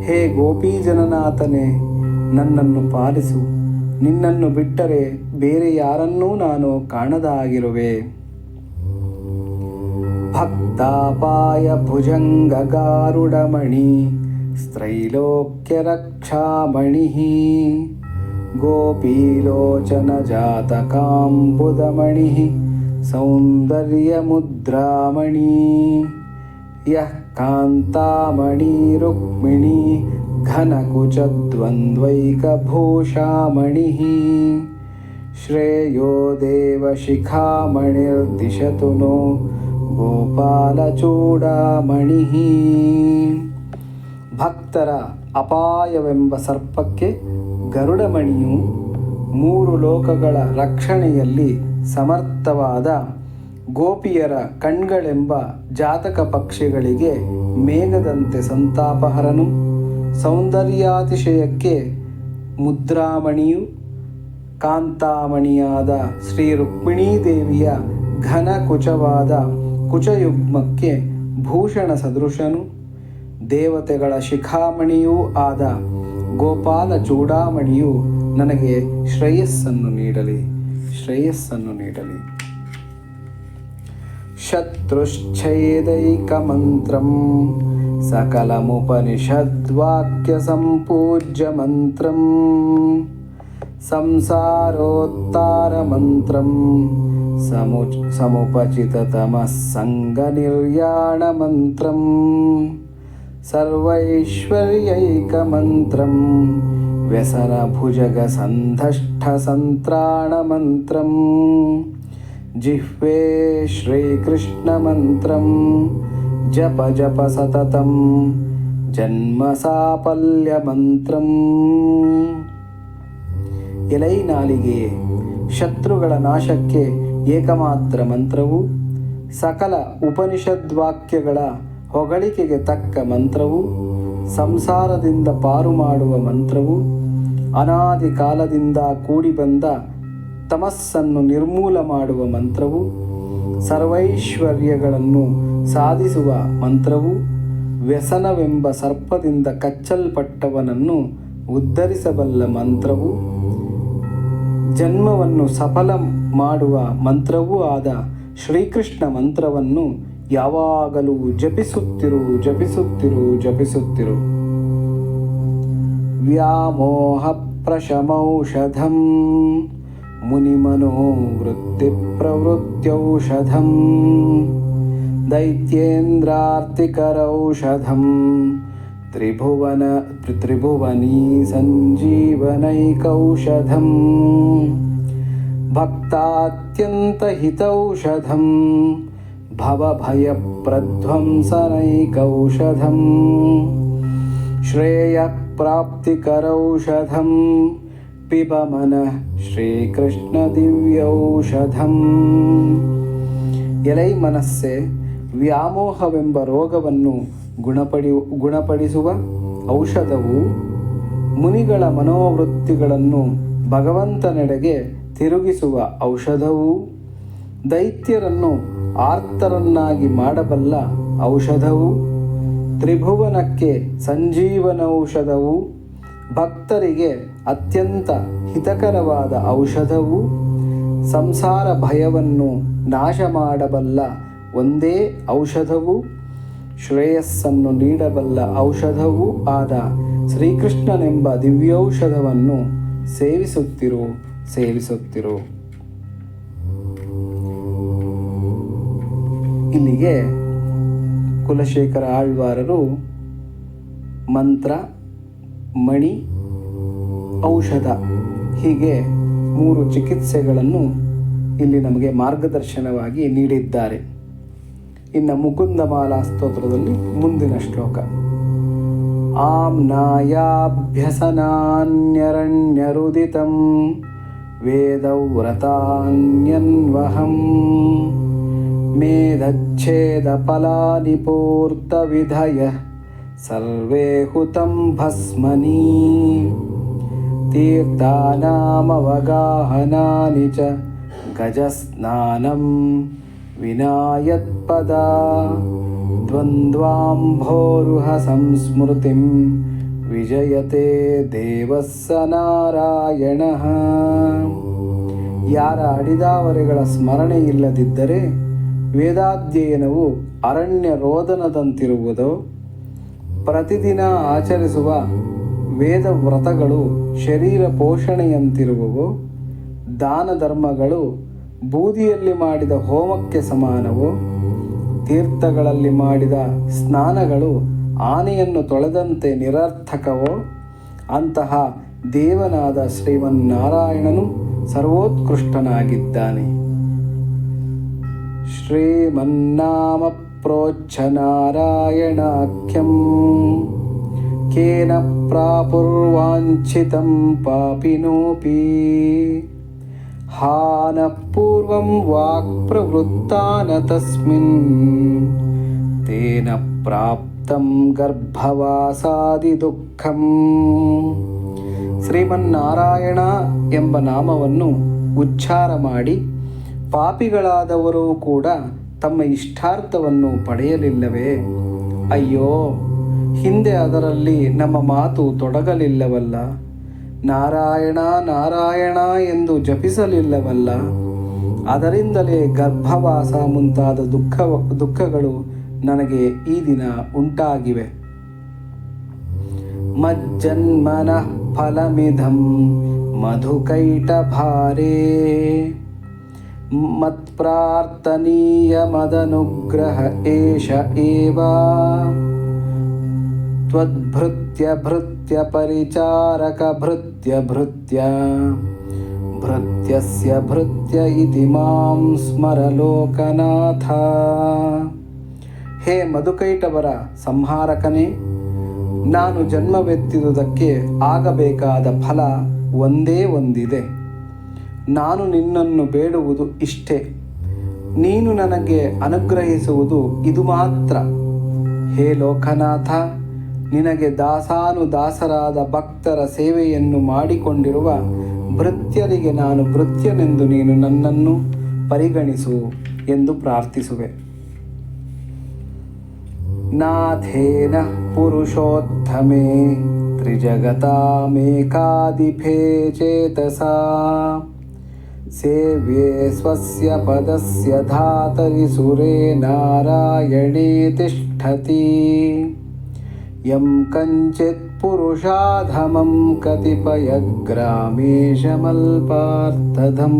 ಹೇ ಗೋಪೀಜನನಾಥನೇ, ನನ್ನನ್ನು ಪಾಲಿಸು. ನಿನ್ನನ್ನು ಬಿಟ್ಟರೆ ಬೇರೆ ಯಾರನ್ನೂ ನಾನು ಕಾಣದಾಗಿರುವೆ. ಭಕ್ತಾಪಾಯ ಭುಜಂಗಗಾರುಡಮಣಿ ಸ್ತ್ರೈಲೋಕ್ಯ ರಕ್ಷಾಮಣಿ ಗೋಪೀಲೋಚನ ಜಾತಕಾಂಬುದಮಣಿ ಸೌಂದರ್ಯಮುದ್ರಾಮಣಿ ಯಃ ಕಾಂತಾಮಣಿ ರುಕ್ಮಿಣಿ ಘನಕುಚದ್ವಂದ್ವೈಕಭೂಷಾಮಣಿ ಶ್ರೇಯೋ ದೇವಶಿಖಾಮಣಿರ್ದಿಶತು ನೋ ಗೋಪಾಲಚೂಡಾಮಣಿ. ಭಕ್ತರ ಅಪಾಯವೆಂಬ ಸರ್ಪಕ್ಕೆ ಗರುಡಮಣಿಯು, ಮೂರು ಲೋಕಗಳ ರಕ್ಷಣೆಯಲ್ಲಿ ಸಮರ್ಥವಾದ ಗೋಪಿಯರ ಕಣ್ಗಳೆಂಬ ಜಾತಕ ಪಕ್ಷಿಗಳಿಗೆ ಮೇಘದಂತೆ ಸಂತಾಪಹರನು, ಸೌಂದರ್ಯಾತಿಶಯಕ್ಕೆ ಮುದ್ರಾಮಣಿಯು, ಕಾಂತಾಮಣಿಯಾದ ಶ್ರೀ ರುಕ್ಮಿಣೀದೇವಿಯ ಘನ ಕುಚವಾದ ಕುಚಯುಗ್ಮಕ್ಕೆ ಭೂಷಣ ಸದೃಶನು, ದೇವತೆಗಳ ಶಿಖಾಮಣಿಯೂ ಆದ ಗೋಪಾಲ ಚೂಡಾಮಣಿಯು ನನಗೆ ಶ್ರೇಯಸ್ಸನ್ನು ನೀಡಲಿ, ಶ್ರೇಯಸ್ಸನ್ನು ನೀಡಲಿ. ಶತ್ರುಶ್ಛೇದೈಕಮಂತ್ರಂ ಸಕಲಮುಪನಿಷದ್ವಾಕ್ಯ ಸಂಪೂಜ್ಯ ಮಂತ್ರಂ ಸಂಸಾರೋತ್ತಾರ ಮಂತ್ರಂ ಸಮುಪಚಿತತಮಃ ಸಂಗ ನಿರ್ಯಾಣ ಮಂತ್ರಂ सर्वैश्वर्यैकमन्त्रं व्यसनभुजगसन्धष्टसन्त्राणमन्त्रं जिह्वे श्रीकृष्णमन्त्रं जप जप सततं ಜನ್ಮಸಾಫಲ್ಯಮಂತ್ರಂ. ಎಲೈ ನಾಲಿಗೆಯೇ, ಶತ್ರುಗಳ ನಾಶಕ್ಕೆ ಏಕಮಾತ್ರ ಮಂತ್ರವು, ಸಕಲ ಉಪನಿಷದ್ವಾಕ್ಯಗಳ ಹೊಗಳಿಕೆಗೆ ತಕ್ಕ ಮಂತ್ರವು, ಸಂಸಾರದಿಂದ ಪಾರು ಮಾಡುವ ಮಂತ್ರವು, ಅನಾದಿ ಕಾಲದಿಂದ ಕೂಡಿ ಬಂದ ತಮಸ್ಸನ್ನು ನಿರ್ಮೂಲ ಮಾಡುವ ಮಂತ್ರವು, ಸರ್ವೈಶ್ವರ್ಯಗಳನ್ನು ಸಾಧಿಸುವ ಮಂತ್ರವು, ವ್ಯಸನವೆಂಬ ಸರ್ಪದಿಂದ ಕಚ್ಚಲ್ಪಟ್ಟವನನ್ನು ಉದ್ಧರಿಸಬಲ್ಲ ಮಂತ್ರವು, ಜನ್ಮವನ್ನು ಸಫಲ ಮಾಡುವ ಮಂತ್ರವೂ ಆದ ಶ್ರೀಕೃಷ್ಣ ಮಂತ್ರವನ್ನು ಯಾವಾಗಲೂ ಜಪಿಸುತ್ತಿರು ಜಪಿಸುತ್ತಿರು ಜಪಿಸುತ್ತಿರು. ವ್ಯಾಮೋಹ ಪ್ರಶಮೌಷಧಂ ಮುನಿಮನೋವೃತ್ತಿ ಪ್ರವೃತ್ಯೌಷಧಂ ದೈತ್ಯೇಂದ್ರಾರ್ತಿಕರೌಷಧಂ ತ್ರಿಭುವನೀ ಸಂಜೀವನೈಕೌಷಧಂ ಭಕ್ತಾತ್ಯಂತಹಿತೌಷಧಂ ಭವಭಯಪ್ರಧ್ವಂಸನೈಕೌಷಧಂ ಶ್ರೇಯಃಪ್ರಾಪ್ತಿಕರೌಷಧಂ ಪಿಬ ಮನಃ ಶ್ರೀಕೃಷ್ಣ ದಿವ್ಯೌಷಧಂ. ಎಲೈ ಮನಸ್ಸೆ, ವ್ಯಾಮೋಹವೆಂಬ ರೋಗವನ್ನು ಗುಣಪಡಿಸುವ ಔಷಧವು, ಮುನಿಗಳ ಮನೋವೃತ್ತಿಗಳನ್ನು ಭಗವಂತನೆಡೆಗೆ ತಿರುಗಿಸುವ ಔಷಧವು, ದೈತ್ಯರನ್ನು ಆರ್ತರನ್ನಾಗಿ ಮಾಡಬಲ್ಲ ಔಷಧವು, ತ್ರಿಭುವನಕ್ಕೆ ಸಂಜೀವನೌಷಧವು, ಭಕ್ತರಿಗೆ ಅತ್ಯಂತ ಹಿತಕರವಾದ ಔಷಧವು, ಸಂಸಾರ ಭಯವನ್ನು ನಾಶ ಮಾಡಬಲ್ಲ ಒಂದೇ ಔಷಧವು, ಶ್ರೇಯಸ್ಸನ್ನು ನೀಡಬಲ್ಲ ಔಷಧವೂ ಆದ ಶ್ರೀಕೃಷ್ಣನೆಂಬ ದಿವ್ಯೌಷಧವನ್ನು ಸೇವಿಸುತ್ತಿರು ಸೇವಿಸುತ್ತಿರು. ಇಲ್ಲಿಗೆ ಕುಲಶೇಖರ ಆಳ್ವಾರರು ಮಂತ್ರ, ಮಣಿ, ಔಷಧ ಹೀಗೆ 3 ಚಿಕಿತ್ಸೆಗಳನ್ನು ಇಲ್ಲಿ ನಮಗೆ ಮಾರ್ಗದರ್ಶನವಾಗಿ ನೀಡಿದ್ದಾರೆ. ಇನ್ನು ಮುಕುಂದಮಾಲಾ ಸ್ತೋತ್ರದಲ್ಲಿ ಮುಂದಿನ ಶ್ಲೋಕ. ಆಮ್ನಾಯಾಭ್ಯಸನಾನ್ಯರಣ್ಯರುದಿತಂ ವೇದವ್ರತಾನ್ಯನ್ವಹಂ ಮೇಧಚ್ಛೇದಫಲಾನಿ ಪೂರ್ತವಿಧಯಃ ಸರ್ವೇ ಹುತಂ ಭಸ್ಮನಿ ತೀರ್ಥಾನಾಮವಗಾಹನಾನಿ ಚ ಗಜಸ್ನಾನಂ ವಿನಾಯತ್ಪದಾ ದ್ವಂದ್ವಾಂಭೋರುಹ ಸಂಸ್ಮೃತಿಂ ವಿಜಯತೆ ದೇವಸ್ಸ ನಾರಾಯಣಃ. ಯಾರ ಅಡಿದಾವರೆಗಳ ಸ್ಮರಣೆ ಇಲ್ಲದಿದ್ದರೆ ವೇದಾಧ್ಯಯನವು ಅರಣ್ಯ ರೋದನದಂತಿರುವುದೋ, ಪ್ರತಿದಿನ ಆಚರಿಸುವ ವೇದ ವ್ರತಗಳು ಶರೀರ ಪೋಷಣೆಯಂತಿರುವವೋ, ದಾನ ಧರ್ಮಗಳು ಬೂದಿಯಲ್ಲಿ ಮಾಡಿದ ಹೋಮಕ್ಕೆ ಸಮಾನವೋ, ತೀರ್ಥಗಳಲ್ಲಿ ಮಾಡಿದ ಸ್ನಾನಗಳು ಆನೆಯನ್ನು ತೊಳೆದಂತೆ ನಿರರ್ಥಕವೋ, ಅಂತಹ ದೇವನಾದ ಶ್ರೀಮನ್ನಾರಾಯಣನು ಸರ್ವೋತ್ಕೃಷ್ಟನಾಗಿದ್ದಾನೆ. ಶ್ರೀಮನ್ನಾಮ ಪ್ರೋಚ್ಛ ನಾರಾಯಣಾಖ್ಯಂ ಕೇನ ಪ್ರಾಪುರ್ವಾಂಛಿತಂ ಪಾಪಿನೋಪಿ ಹಾನ ಪೂರ್ವಂ ವಾಕ್ ಪ್ರವೃತ್ತಾನ ತಸ್ಮಿನ್ ತೇನ ಪ್ರಾಪ್ತಂ ಗರ್ಭವಾಸಾದಿ ದುಃಖಂ. ಶ್ರೀಮನ್ನಾರಾಯಣ ಎಂಬ ನಾಮವನ್ನು ಉಚ್ಚಾರ ಮಾಡಿ ಪಾಪಿಗಳಾದವರು ಕೂಡ ತಮ್ಮ ಇಷ್ಟಾರ್ಥವನ್ನು ಪಡೆಯಲಿಲ್ಲವೇ? ಅಯ್ಯೋ, ಹಿಂದೆ ಅದರಲ್ಲಿ ನಮ್ಮ ಮಾತು ತೊಡಗಲಿಲ್ಲವಲ್ಲ, ನಾರಾಯಣ ನಾರಾಯಣ ಎಂದು ಜಪಿಸಲಿಲ್ಲವಲ್ಲ, ಅದರಿಂದಲೇ ಗರ್ಭವಾಸ ಮುಂತಾದ ದುಃಖಗಳು ನನಗೆ ಈ ದಿನ ಉಂಟಾಗಿವೆ. ಮಜ್ಜನ್ಮನಃ ಫಲಮಿದಂ ಮಧುಕೈಟಭಾರೇ ಮತ್ಪ್ರಾರ್ಥನೀಯ ಮದನುಗ್ರಹ ಏಷ ಏವ ತ್ವದ್ಭೃತ್ಯ ಭೃತ್ಯ ಪರಿಚಾರಕ ಭೃತ್ಯ ಭೃತ್ಯ ಭೃತ್ಯಸ್ಯ ಭೃತ್ಯ ಇತಿ ಮಾಂ ಸ್ಮರ ಲೋಕನಾಥ. ಹೇ ಮಧುಕೈಟವರ ಸಂಹಾರಕನೇ, ನಾನು ಜನ್ಮವೆತ್ತಿದುದಕ್ಕೆ ಆಗಬೇಕಾದ ಫಲ ಒಂದೇ ಒಂದಿದೆ. ನಾನು ನಿನ್ನನ್ನು ಬೇಡುವುದು ಇಷ್ಟೇ. ನೀನು ನನಗೆ ಅನುಗ್ರಹಿಸುವುದು ಇದು ಮಾತ್ರ. ಹೇ ಲೋಕನಾಥ, ನಿನಗೆ ದಾಸಾನುದಾಸರಾದ ಭಕ್ತರ ಸೇವೆಯನ್ನು ಮಾಡಿಕೊಂಡಿರುವ ಭೃತ್ಯರಿಗೆ ನಾನು ಭೃತ್ಯನೆಂದು ನೀನು ನನ್ನನ್ನು ಪರಿಗಣಿಸು ಎಂದು ಪ್ರಾರ್ಥಿಸುವೆ. ನಾಥೇನ ಪುರುಷೋತ್ತಮೇ ತ್ರಿಜಗತಾಮೇಕಾಧಿಪೇ ಚೇತಸಾ ಸೇವ್ಯೆ ಸ್ವಸ್ಯ ಪದಸ್ಯ ಧಾತರಿ ಸುರೇ ನಾರಾಯಣೇ ತಿಷ್ಠತಿ. ಯಂ ಕಂಚಿತ್ ಪುರುಷಾಧಮಂ ಕತಿಪಯಗ್ರಾಮೇಶಮಲ್ಪಾರ್ಥಧಂ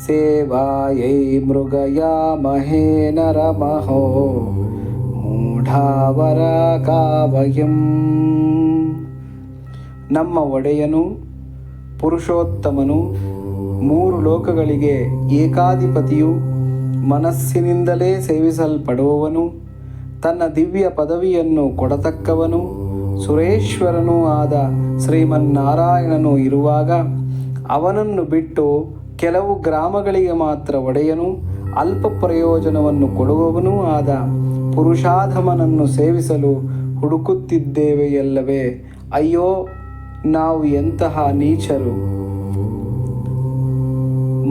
ಸೇವಾಯೈ ಮೃಗಯಾಮಹೇ ನರಮಹೋ ಮೂಢಾವರಾಕಾವಯಂ. ನಮ್ಮ ಒಡೆಯನು ಪುರುಷೋತ್ತಮನು, ಮೂರು ಲೋಕಗಳಿಗೆ ಏಕಾಧಿಪತಿಯು, ಮನಸ್ಸಿನಿಂದಲೇ ಸೇವಿಸಲ್ಪಡುವವನು, ತನ್ನ ದಿವ್ಯ ಪದವಿಯನ್ನು ಕೊಡತಕ್ಕವನು, ಸುರೇಶ್ವರನೂ ಆದ ಶ್ರೀಮನ್ನಾರಾಯಣನು ಇರುವಾಗ ಅವನನ್ನು ಬಿಟ್ಟು ಕೆಲವು ಗ್ರಾಮಗಳಿಗೆ ಮಾತ್ರ ಒಡೆಯನು, ಅಲ್ಪ ಪ್ರಯೋಜನವನ್ನು ಕೊಡುವವನೂ ಆದ ಪುರುಷಾಧಮನನ್ನು ಸೇವಿಸಲು ಹುಡುಕುತ್ತಿದ್ದೇವೆಯಲ್ಲವೇ? ಅಯ್ಯೋ, ನಾವು ಎಂತಹ ನೀಚರು!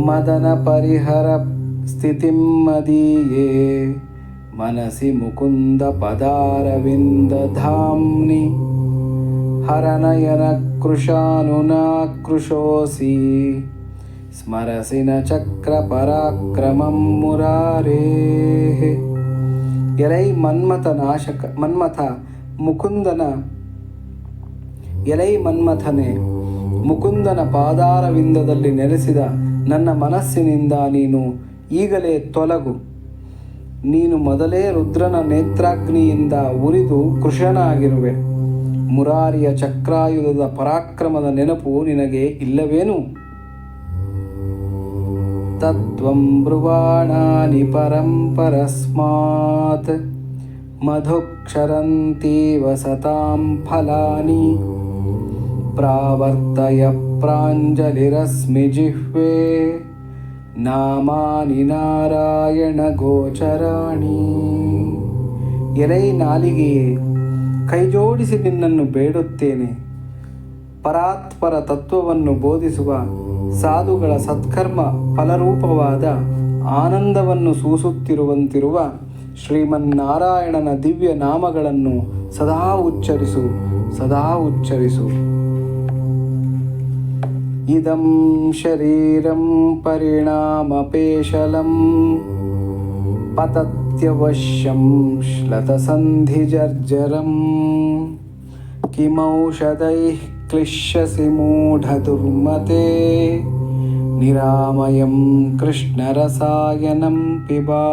ಮದನ ಪರಿಹರ ಸ್ಥಿತಿಂ ಮದೀಯೇ ಮನಸಿ ಮುಕುಂದ ಪದಾರವಿಂದ ಧಾಮ್ನಿ ಹರನಯನ ಕೃಶಾನುನಾಕೃಶೋಸಿ ಸ್ಮರಸಿ ನ ಚಕ್ರ ಪರಾಕ್ರಮಂ ಮುರಾರೇಃ. ಎಲೈ ಮನ್ಮಥ ನಾಶಕ ಮನ್ಮಥನೇ, ಮುಕುಂದನ ಪಾದಾರವಿಂದದಲ್ಲಿ ನೆಲೆಸಿದ ನನ್ನ ಮನಸ್ಸಿನಿಂದ ನೀನು ಈಗಲೇ ತೊಲಗು. ನೀನು ಮೊದಲೇ ರುದ್ರನ ನೇತ್ರಾಗ್ನಿಯಿಂದ ಉರಿದು ಕೃಶನಾಗಿರುವೆ. ಮುರಾರಿಯ ಚಕ್ರಾಯುಧದ ಪರಾಕ್ರಮದ ನೆನಪು ನಿನಗೆ ಇಲ್ಲವೇನು? ತತ್ವಂ ಬ್ರುವಾಣಾನಿ ಪರಂಪರಸ್ಮಾತ್ ಮಧುಕ್ಷರಂತೀವ ಸತಾಂ ಫಲಾನಿ ಪ್ರಾವರ್ತಯ ಪ್ರಾಂಜಲಿರಸ್ಮಿ ಜಿಹ್ವೆ ನಾಮಾನಿ ನಾರಾಯಣ ಗೋಚರಾಣಿ. ಎಲೈ ನಾಲಿಗೆಯೇ, ಕೈಜೋಡಿಸಿ ನಿನ್ನನ್ನು ಬೇಡುತ್ತೇನೆ. ಪರಾತ್ಪರ ತತ್ವವನ್ನು ಬೋಧಿಸುವ ಸಾಧುಗಳ ಸತ್ಕರ್ಮ ಫಲರೂಪವಾದ ಆನಂದವನ್ನು ಸೂಸುತ್ತಿರುವಂತಿರುವ ಶ್ರೀಮನ್ನಾರಾಯಣನ ದಿವ್ಯ ನಾಮಗಳನ್ನು ಸದಾ ಉಚ್ಚರಿಸು, ಸದಾ ಉಚ್ಚರಿಸು. ಇದಂ ಶರೀರಂ ಪರಿಣಾಮಪೇಶಲಂ ಪತತ್ಯವಶ್ಯಂ ಶ್ಲತಸಂಧಿಜರ್ಜರಂ ಕಿಮೌಷಧೈಃ ಕ್ಲಿಶ್ಯಸಿ ಮೂಢದುರ್ಮತೆ ನಿರಾಮಯಂ ಕೃಷ್ಣರಸಾಯನಂ ಪಿಬಾ.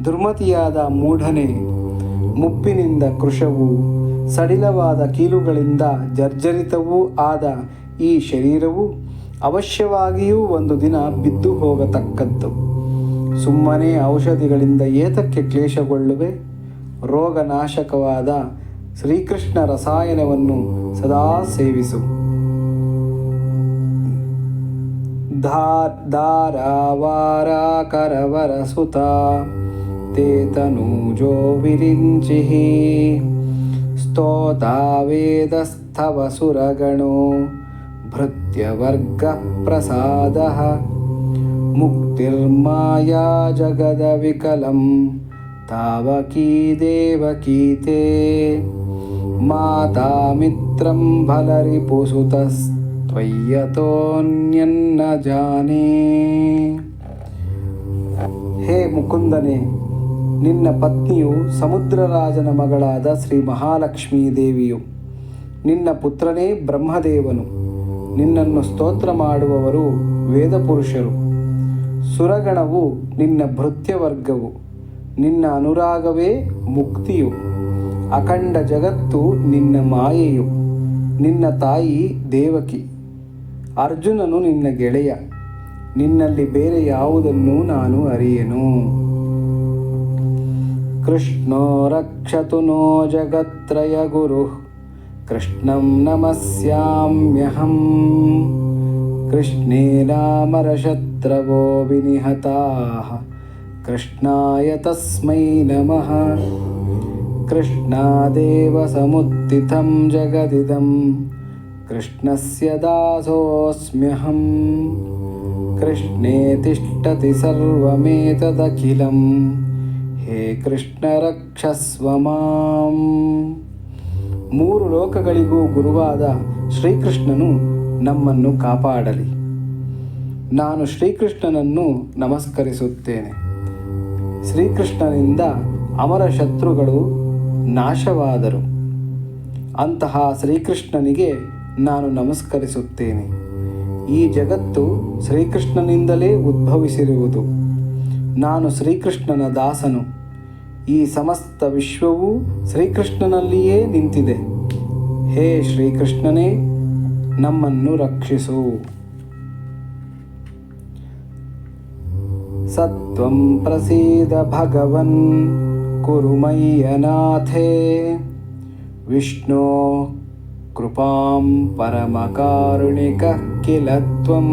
ದುರ್ಮತಿಯಾದ ಮೂಢನೆ, ಮುಪ್ಪಿನಿಂದ ಕೃಶವೂ ಸಡಿಲವಾದ ಕೀಲುಗಳಿಂದ ಜರ್ಜರಿತವೂ ಆದ ಈ ಶರೀರವು ಅವಶ್ಯವಾಗಿಯೂ ಒಂದು ದಿನ ಬಿದ್ದು ಹೋಗತಕ್ಕದ್ದು. ಸುಮ್ಮನೆ ಔಷಧಿಗಳಿಂದ ಏತಕ್ಕೆ ಕ್ಲೇಶಗೊಳ್ಳುವೆ? ರೋಗನಾಶಕವಾದ ಶ್ರೀಕೃಷ್ಣ ರಸಾಯನವನ್ನು ಸದಾ ಸೇವಿಸು. ಧಾರಾವಾರಾಕರವರ ಸುತ ತೇತನೂಜೋ ವಿರಿಂಚಿಃ ಸ್ತೋತಾ ವೇದಸ್ಥವ ಸುರಗಣೋ ಭೃತ್ಯವರ್ಗ ಪ್ರಸಾದಃ ಮುಕ್ತಿರ್ಮಾಯಾ ಜಗದ ವಿಕಲಂ ತಾವಕೀ ದೇವಕೀತೆ ಮಾತಾ ಮಿತ್ರಂ ಫಲರಿಪುಸುತಸ್ತ್ವಯ್ಯತೋನ್ಯನ್ನ ಜಾನೇ. ಹೇ ಮುಕುಂದನೇ, ನಿನ್ನ ಪತ್ನಿಯು ಸಮುದ್ರರಾಜನ ಮಗಳಾದ ಶ್ರೀ ಮಹಾಲಕ್ಷ್ಮೀ ದೇವಿಯು. ನಿನ್ನ ಪುತ್ರನೇ ಬ್ರಹ್ಮದೇವನು. ನಿನ್ನನ್ನು ಸ್ತೋತ್ರ ಮಾಡುವವರು ವೇದಪುರುಷರು. ಸುರಗಣವು ನಿನ್ನ ಭೃತ್ಯವರ್ಗವು. ನಿನ್ನ ಅನುರಾಗವೇ ಮುಕ್ತಿಯು. ಅಖಂಡ ಜಗತ್ತು ನಿನ್ನ ಮಾಯೆಯು. ನಿನ್ನ ತಾಯಿ ದೇವಕಿ, ಅರ್ಜುನನು ನಿನ್ನ ಗೆಳೆಯ. ನಿನ್ನಲ್ಲಿ ಬೇರೆ ಯಾವುದನ್ನು ನಾನು ಅರಿಯೆನು. ಕೃಷ್ಣೋ ರಕ್ಷತು ನೋ ಜಗತ್ರಯ ಗುರು, ಕೃಷ್ಣಂ ನಮಸ್ಯಾಮ್ಯಹಂ. ಕೃಷ್ಣೇನಾಮರಶತ್ರವೋ ವಿನಿಹತಾಃ, ಕೃಷ್ಣಾಯ ತಸ್ಮೈ ನಮಃ. ಕೃಷ್ಣಾದೇವ ಸಮುತ್ಥಿತಂ ಜಗದಿದಂ, ಕೃಷ್ಣಸ್ಯ ದಾಸೋಸ್ಮ್ಯಹಂ. ಕೃಷ್ಣೇ ತಿಷ್ಠತಿ ಸರ್ವಮೇತದಖಿಲಂ, ಹೇ ಕೃಷ್ಣ ರಕ್ಷಸ್ವ ಮಾಂ. ಮೂರು ಲೋಕಗಳಿಗೂ ಗುರುವಾದ ಶ್ರೀಕೃಷ್ಣನು ನಮ್ಮನ್ನು ಕಾಪಾಡಲಿ. ನಾನು ಶ್ರೀಕೃಷ್ಣನನ್ನು ನಮಸ್ಕರಿಸುತ್ತೇನೆ. ಶ್ರೀಕೃಷ್ಣನಿಂದ ಅಮರ ಶತ್ರುಗಳು ನಾಶವಾದರು. ಅಂತಹ ಶ್ರೀಕೃಷ್ಣನಿಗೆ ನಾನು ನಮಸ್ಕರಿಸುತ್ತೇನೆ. ಈ ಜಗತ್ತು ಶ್ರೀಕೃಷ್ಣನಿಂದಲೇ ಉದ್ಭವಿಸಿರುವುದು. ನಾನು ಶ್ರೀಕೃಷ್ಣನ ದಾಸನು. ಈ ಸಮಸ್ತ ವಿಶ್ವವೂ ಶ್ರೀಕೃಷ್ಣನಲ್ಲಿಯೇ ನಿಂತಿದೆ. ಹೇ ಶ್ರೀಕೃಷ್ಣನೇ, ನಮ್ಮನ್ನು ರಕ್ಷಿಸು. ಸತ್ವಂ ಪ್ರಸೀದ ಭಗವನ್ ಕುರು ಮಯ್ಯನಾಥೇ, ವಿಷ್ಣೋ ಕೃಪಾಂ ಪರಮಕಾರುಣಿಕಃ ಕಿಲ ತ್ವಂ.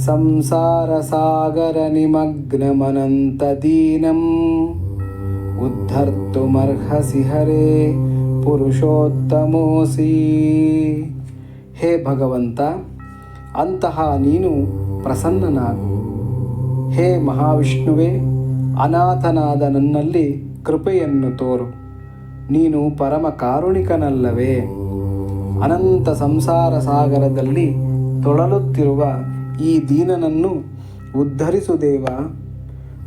ಸಂಸಾರಸಾಗರ ನಿಮಗ್ನಮನಂತದೀನಂ, ಉದ್ಧರ್ತುಮರ್ಹಸಿ ಹರೇ ಪುರುಷೋತ್ತಮೋಸಿ. ಹೇ ಭಗವಂತ, ಅಂತಹ ನೀನು ಪ್ರಸನ್ನನಾಗು. ಹೇ ಮಹಾವಿಷ್ಣುವೇ, ಅನಾಥನಾದ ನನ್ನಲ್ಲಿ ಕೃಪೆಯನ್ನು ತೋರು. ನೀನು ಪರಮ ಕಾರುಣಿಕನಲ್ಲವೇ? ಅನಂತ ಸಂಸಾರ ಸಾಗರದಲ್ಲಿ ತೊಳಲುತ್ತಿರುವ ಈ ದೀನನನ್ನು ಉದ್ಧರಿಸು ದೇವ.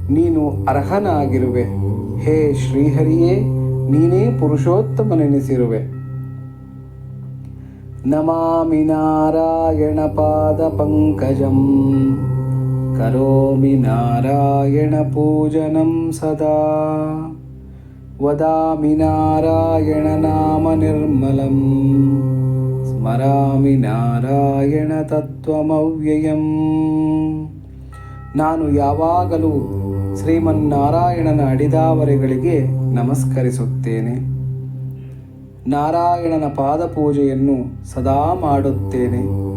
ನೀನು ಅರ್ಹನಾಗಿರುವೆ. ಹೇ ಶ್ರೀಹರಿಯೇ, ನೀನೇ ಪುರುಷೋತ್ತಮನೆನಿಸಿರುವೆ. ನಮಾಮಿ ನಾರಾಯಣ ಪಾದ ಪಂಕಜಂ, ಕರೋಮಿ ನಾರಾಯಣ ಪೂಜನಂ ಸದಾ. ವದಾಮಿ ನಾರಾಯಣ ನಾಮ ನಿರ್ಮಲಂ, ಸ್ಮರಾಮಿ ನಾರಾಯಣ ತತ್ವಮವ್ಯಯಂ. ನಾನು ಯಾವಾಗಲೂ ಶ್ರೀಮನ್ನಾರಾಯಣನ ಅಡಿದಾವರೆಗಳಿಗೆ ನಮಸ್ಕರಿಸುತ್ತೇನೆ. ನಾರಾಯಣನ ಪಾದಪೂಜೆಯನ್ನು ಸದಾ ಮಾಡುತ್ತೇನೆ.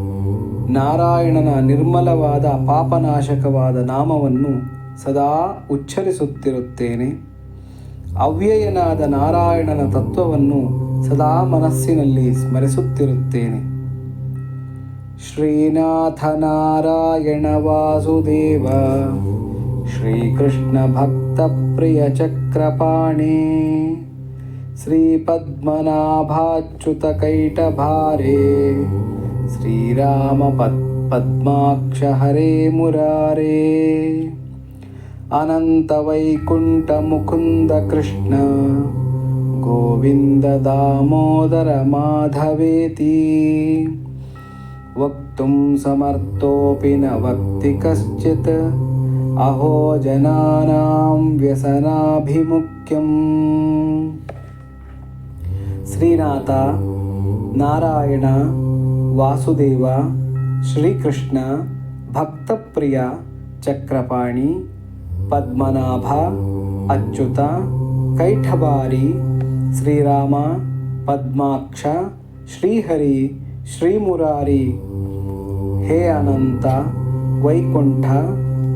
ನಾರಾಯಣನ ನಿರ್ಮಲವಾದ ಪಾಪನಾಶಕವಾದ ನಾಮವನ್ನು ಸದಾ ಉಚ್ಚರಿಸುತ್ತಿರುತ್ತೇನೆ. ಅವ್ಯಯನಾದ ನಾರಾಯಣನ ತತ್ವವನ್ನು ಸದಾ ಮನಸ್ಸಿನಲ್ಲಿ ಸ್ಮರಿಸುತ್ತಿರುತ್ತೇನೆ. ಶ್ರೀನಾಥ ನಾರಾಯಣ ವಾಸುದೇವ, ಶ್ರೀಕೃಷ್ಣ ಭಕ್ತ ಪ್ರಿಯ ಚಕ್ರಪಾಣಿ, ಶ್ರೀಪದ್ಮನಾಭಾಚ್ಯುತ ಕೈಟಭಾರೇ, ಶ್ರೀರಾಮ ಪದ್ಮಾಕ್ಷ ಹರೇ ಮುರಾರೇ. ಅನಂತ ವೈಕುಂಠ ಮುಕುಂದ ಕೃಷ್ಣ, ಗೋವಿಂದ ದಾಮೋದರ ಮಾಧವೇತಿ. ವಕ್ತುಂ ಸಮರ್ಥೋಪಿ ನ ವಕ್ತಿ ಕಶ್ಚಿತ್, ಅಹೋ ಜನಾನಾಂ ವ್ಯಸನಾಭಿಮುಖ್ಯಂ. ಶ್ರೀನಾಥ, ನಾರಾಯಣ, ವಾಸುದೇವ, ಶ್ರೀಕೃಷ್ಣ, ಭಕ್ತಪ್ರಿಯ, ಚಕ್ರಪಾಣಿ, ಪದ್ಮನಾಭ, ಅಚ್ಯುತ, ಕೈಠಭಾರಿ, ಶ್ರೀರಾಮ, ಪದ್ಮಾಕ್ಷ, ಶ್ರೀಹರಿ, ಶ್ರೀಮುರಾರಿ. ಹೇ ಅನಂತ, ವೈಕುಂಠ,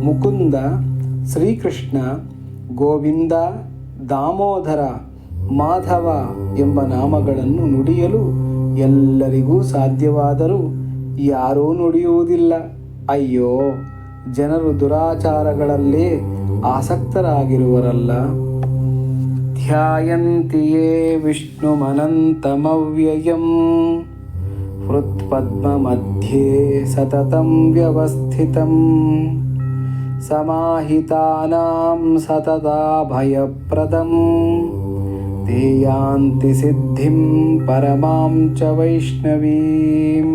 ಮುಕುಂದ, ಶ್ರೀಕೃಷ್ಣ, ಗೋವಿಂದ, ದಾಮೋದರ, ಮಾಧವ ಎಂಬ ನಾಮಗಳನ್ನು ನುಡಿಯಲು ಎಲ್ಲರಿಗೂ ಸಾಧ್ಯವಾದರೂ ಯಾರೂ ನುಡಿಯುವುದಿಲ್ಲ. ಅಯ್ಯೋ, ಜನರು ದುರಾಚಾರಗಳಲ್ಲೇ ಆಸಕ್ತರಾಗಿರುವರಲ್ಲ. ಧ್ಯಾಯಂತಿ ಯೇ ವಿಷ್ಣುಮನಂತಮವ್ಯಯಂ, ಹೃತ್ಪದ್ಮಮಧ್ಯೆ ಸತತಂ ವ್ಯವಸ್ಥಿತಂ. ಸಮಾಹಿತಾನಾಂ ಸತತಾಭಯಪ್ರದಂ, ತೇ ಯಾಂತಿ ಸಿದ್ಧಿಂ ಪರಮಾಂ ಚ ವೈಷ್ಣವೀಂ.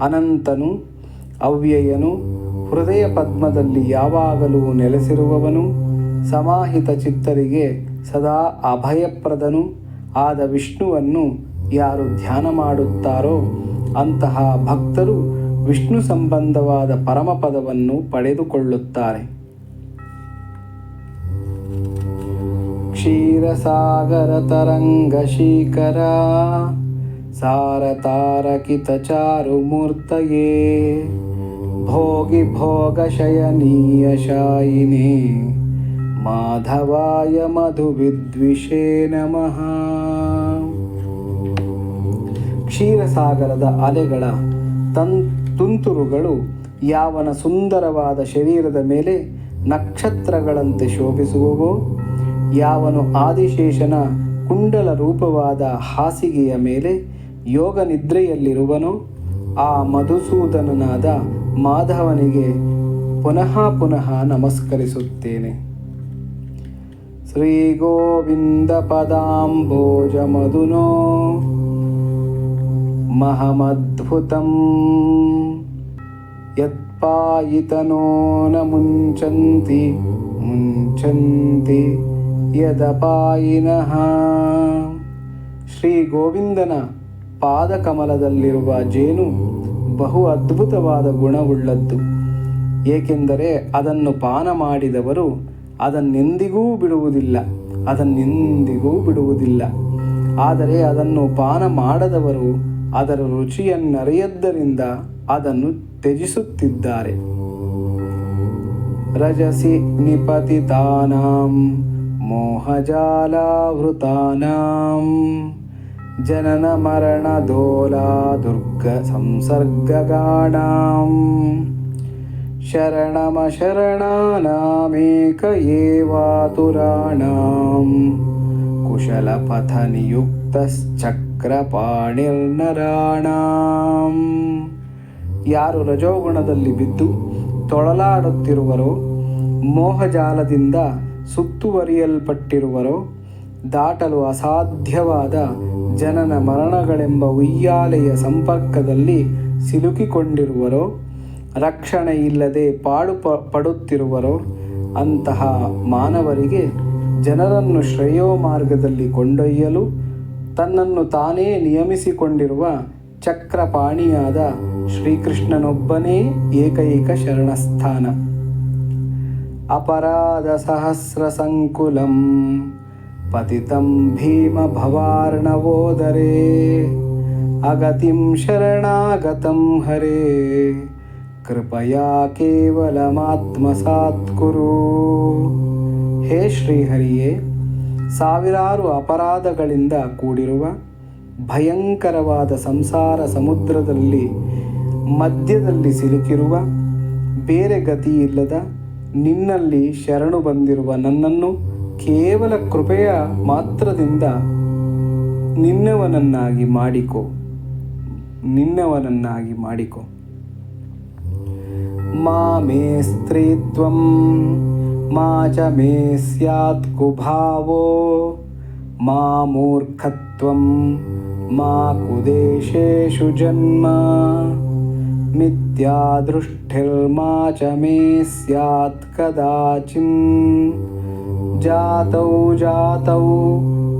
ಅನಂತನು, ಅವ್ಯಯನು, ಹೃದಯ ಪದ್ಮದಲ್ಲಿ ಯಾವಾಗಲೂ ನೆಲೆಸಿರುವವನು, ಸಮಾಹಿತ ಚಿತ್ತರಿಗೆ ಸದಾ ಅಭಯಪ್ರದನು ಆದ ವಿಷ್ಣುವನ್ನು ಯಾರು ಧ್ಯಾನ ಮಾಡುತ್ತಾರೋ ಅಂತಹ ಭಕ್ತರು ವಿಷ್ಣು ಸಂಬಂಧವಾದ ಪರಮಪದವನ್ನು ಪಡೆದುಕೊಳ್ಳುತ್ತಾರೆ. ಕ್ಷೀರಸಾಗರ ತರಂಗ ಶೀಕರ ಸಾರತಾರಕಿತ ಚಾರು ಮೂರ್ತಯೇ ಭೋಗಿ ಭೋಗ ಶಯನೀಯ ಶಾಯಿನೇ ಮಾಧವಾಯ ಮಧು ವಿದ್ವಿಷೇ ನಮಃ. ಕ್ಷೀರಸಾಗರದ ಅಲೆಗಳ ತುಂತುರುಗಳು ಯಾವನ ಸುಂದರವಾದ ಶರೀರದ ಮೇಲೆ ನಕ್ಷತ್ರಗಳಂತೆ ಶೋಭಿಸುವವೋ, ಯಾವನು ಆದಿಶೇಷನ ಕುಂಡಲ ರೂಪವಾದ ಹಾಸಿಗೆಯ ಮೇಲೆ ಯೋಗ ನಿದ್ರೆಯಲ್ಲಿರುವನೋ ಆ ಮಧುಸೂದನನಾದ ಮಾಧವನಿಗೆ ಪುನಃ ಪುನಃ ನಮಸ್ಕರಿಸುತ್ತೇನೆ. ಶ್ರೀ ಗೋವಿಂದ ಪದಾಂಬೋಜ ಮಧುನೋ ಮಹಮದ್ಭುತಂ ಯತ್ಪಾಯಿತನೋ ನ ಮುಂಚಂತಿ ಯದಪಾಯಿನಃ. ಶ್ರೀ ಗೋವಿಂದನ ಪಾದಕಮಲದಲ್ಲಿರುವ ಜೇನು ಬಹು ಅದ್ಭುತವಾದ ಗುಣವುಳ್ಳದ್ದು. ಏಕೆಂದರೆ ಅದನ್ನು ಪಾನ ಮಾಡಿದವರು ಅದನ್ನೆಂದಿಗೂ ಬಿಡುವುದಿಲ್ಲ. ಆದರೆ ಅದನ್ನು ಪಾನ ಮಾಡದವರು ಅದರ ರುಚಿಯನ್ನರಿಯದ್ದರಿಂದ ಅದನ್ನು ತ್ಯಜಿಸುತ್ತಿದ್ದಾರೆ. ರಜಸಿ ನಿಪತಿತಾನಾಂ ಮೋಹಜಾಲಾವೃತಾನಾಂ ಜನನ ಮರಣ ದೋಲಾ ದುರ್ಗ ಸಂಸರ್ಗಗಾಣಾಂ ಶರಣಮಶರಣಾನಾಮೇಕ ಏವಾತುರಾಣಾಂ ಕುಶಲಪಥ ನಿಯುಕ್ತಶ್ಚಕ್ರಪಾಣಿರ್ನರಾಣಾಂ. ಯಾರು ರಜೋಗುಣದಲ್ಲಿ ಬಿದ್ದು ತೊಳಲಾಡುತ್ತಿರುವರೋ, ಮೋಹಜಾಲದಿಂದ ಸುತ್ತುವರಿಯಲ್ಪಟ್ಟಿರುವರೋ, ದಾಟಲು ಅಸಾಧ್ಯವಾದ ಜನನ ಮರಣಗಳೆಂಬ ಉಯ್ಯಾಲೆಯ ಸಂಪರ್ಕದಲ್ಲಿ ಸಿಲುಕಿಕೊಂಡಿರುವರೋ, ರಕ್ಷಣೆ ಇಲ್ಲದೆ ಪಡುತ್ತಿರುವರೋ ಅಂತಹ ಮಾನವರಿಗೆ ಜನರನ್ನು ಶ್ರೇಯೋ ಮಾರ್ಗದಲ್ಲಿ ಕೊಂಡೊಯ್ಯಲು ತನ್ನನ್ನು ತಾನೇ ನಿಯಮಿಸಿಕೊಂಡಿರುವ ಚಕ್ರಪಾಣಿಯಾದ ಶ್ರೀಕೃಷ್ಣನೊಬ್ಬನೇ ಏಕೈಕ ಶರಣಸ್ಥಾನ. ಅಪರಾಧ ಸಹಸ್ರ ಸಂಕುಲಂ ಪತಿತಂ ಭೀಮ ಭವಾರ್ಣವೋದರೇ ಅಗತಿಂ ಶರಣಾಗತಂ ಹರೇ ಕೃಪಯಾ ಕೇವಲಮಾತ್ಮಸಾತ್ ಕುರು. ಹೇ ಶ್ರೀಹರಿಯೇ, ಸಾವಿರಾರು ಅಪರಾಧಗಳಿಂದ ಕೂಡಿರುವ ಭಯಂಕರವಾದ ಸಂಸಾರ ಸಮುದ್ರದಲ್ಲಿ ಮಧ್ಯದಲ್ಲಿ ಸಿಲುಕಿರುವ, ಬೇರೆ ಗತಿಯಿಲ್ಲದ ನಿನ್ನಲ್ಲಿ ಶರಣು ಬಂದಿರುವ ನನ್ನನ್ನು ಕೇವಲ ಕೃಪೆಯ ಮಾತ್ರದಿಂದ ನಿನ್ನವನನ್ನಾಗಿ ಮಾಡಿಕೊ. ಮಾ ಮೇ ಸ್ತ್ರೀತ್ವಂ ಮಾ ಚ ಮೇ ಸ್ಯಾತ್ ಕುಭಾವೋ ಮಾ ಮೂರ್ಖತ್ವಂ ಮಾ ಕುದೇಶೇಷು ಜನ್ಮ ಮಿಥ್ಯಾ ದೃಷ್ಟಿರ್ಮಾ ಚ ಮೇ ಸ್ಯಾತ್ ಕದಾಚಿನ್ ಜಾತೌ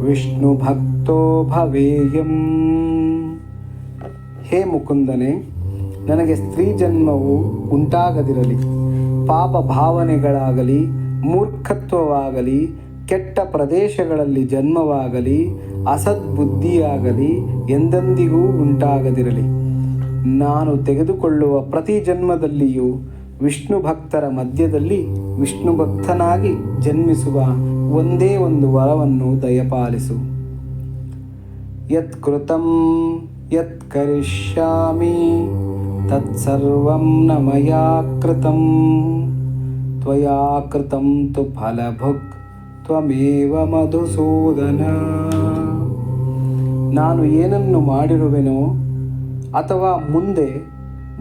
ವಿಷ್ಣು ಭಕ್ತೋ ಭವೇಯಂ. ಹೇ ಮುಕುಂದನೇ, ನನಗೆ ಸ್ತ್ರೀ ಜನ್ಮವು ಉಂಟಾಗದಿರಲಿ. ಪಾಪ ಭಾವನೆಗಳಾಗಲಿ, ಮೂರ್ಖತ್ವವಾಗಲಿ, ಕೆಟ್ಟ ಪ್ರದೇಶಗಳಲ್ಲಿ ಜನ್ಮವಾಗಲಿ, ಅಸದ್ಬುದ್ಧಿಯಾಗಲಿ ಎಂದೆಂದಿಗೂ ಉಂಟಾಗದಿರಲಿ. ನಾನು ತೆಗೆದುಕೊಳ್ಳುವ ಪ್ರತಿ ಜನ್ಮದಲ್ಲಿಯೂ ವಿಷ್ಣು ಭಕ್ತರ ಮಧ್ಯದಲ್ಲಿ ವಿಷ್ಣು ಭಕ್ತನಾಗಿ ಜನ್ಮಿಸುವ ಒಂದೇ ಒಂದು ವರವನ್ನು ದಯಪಾಲಿಸು. ಯತ್ಕೃತಂ ಯತ್ ಕರಿಷ್ಯಾಮಿ ತತ್ಸರ್ವಂ ನ ಮಯಾ ಕೃತಂ ತ್ವಯಾ ಕೃತಂ ತು ಫಲಭುಕ್ ತ್ವಮೇವ ಮಧುಸೂದನ. ನಾನು ಏನನ್ನು ಮಾಡಿರುವೆನೋ ಅಥವಾ ಮುಂದೆ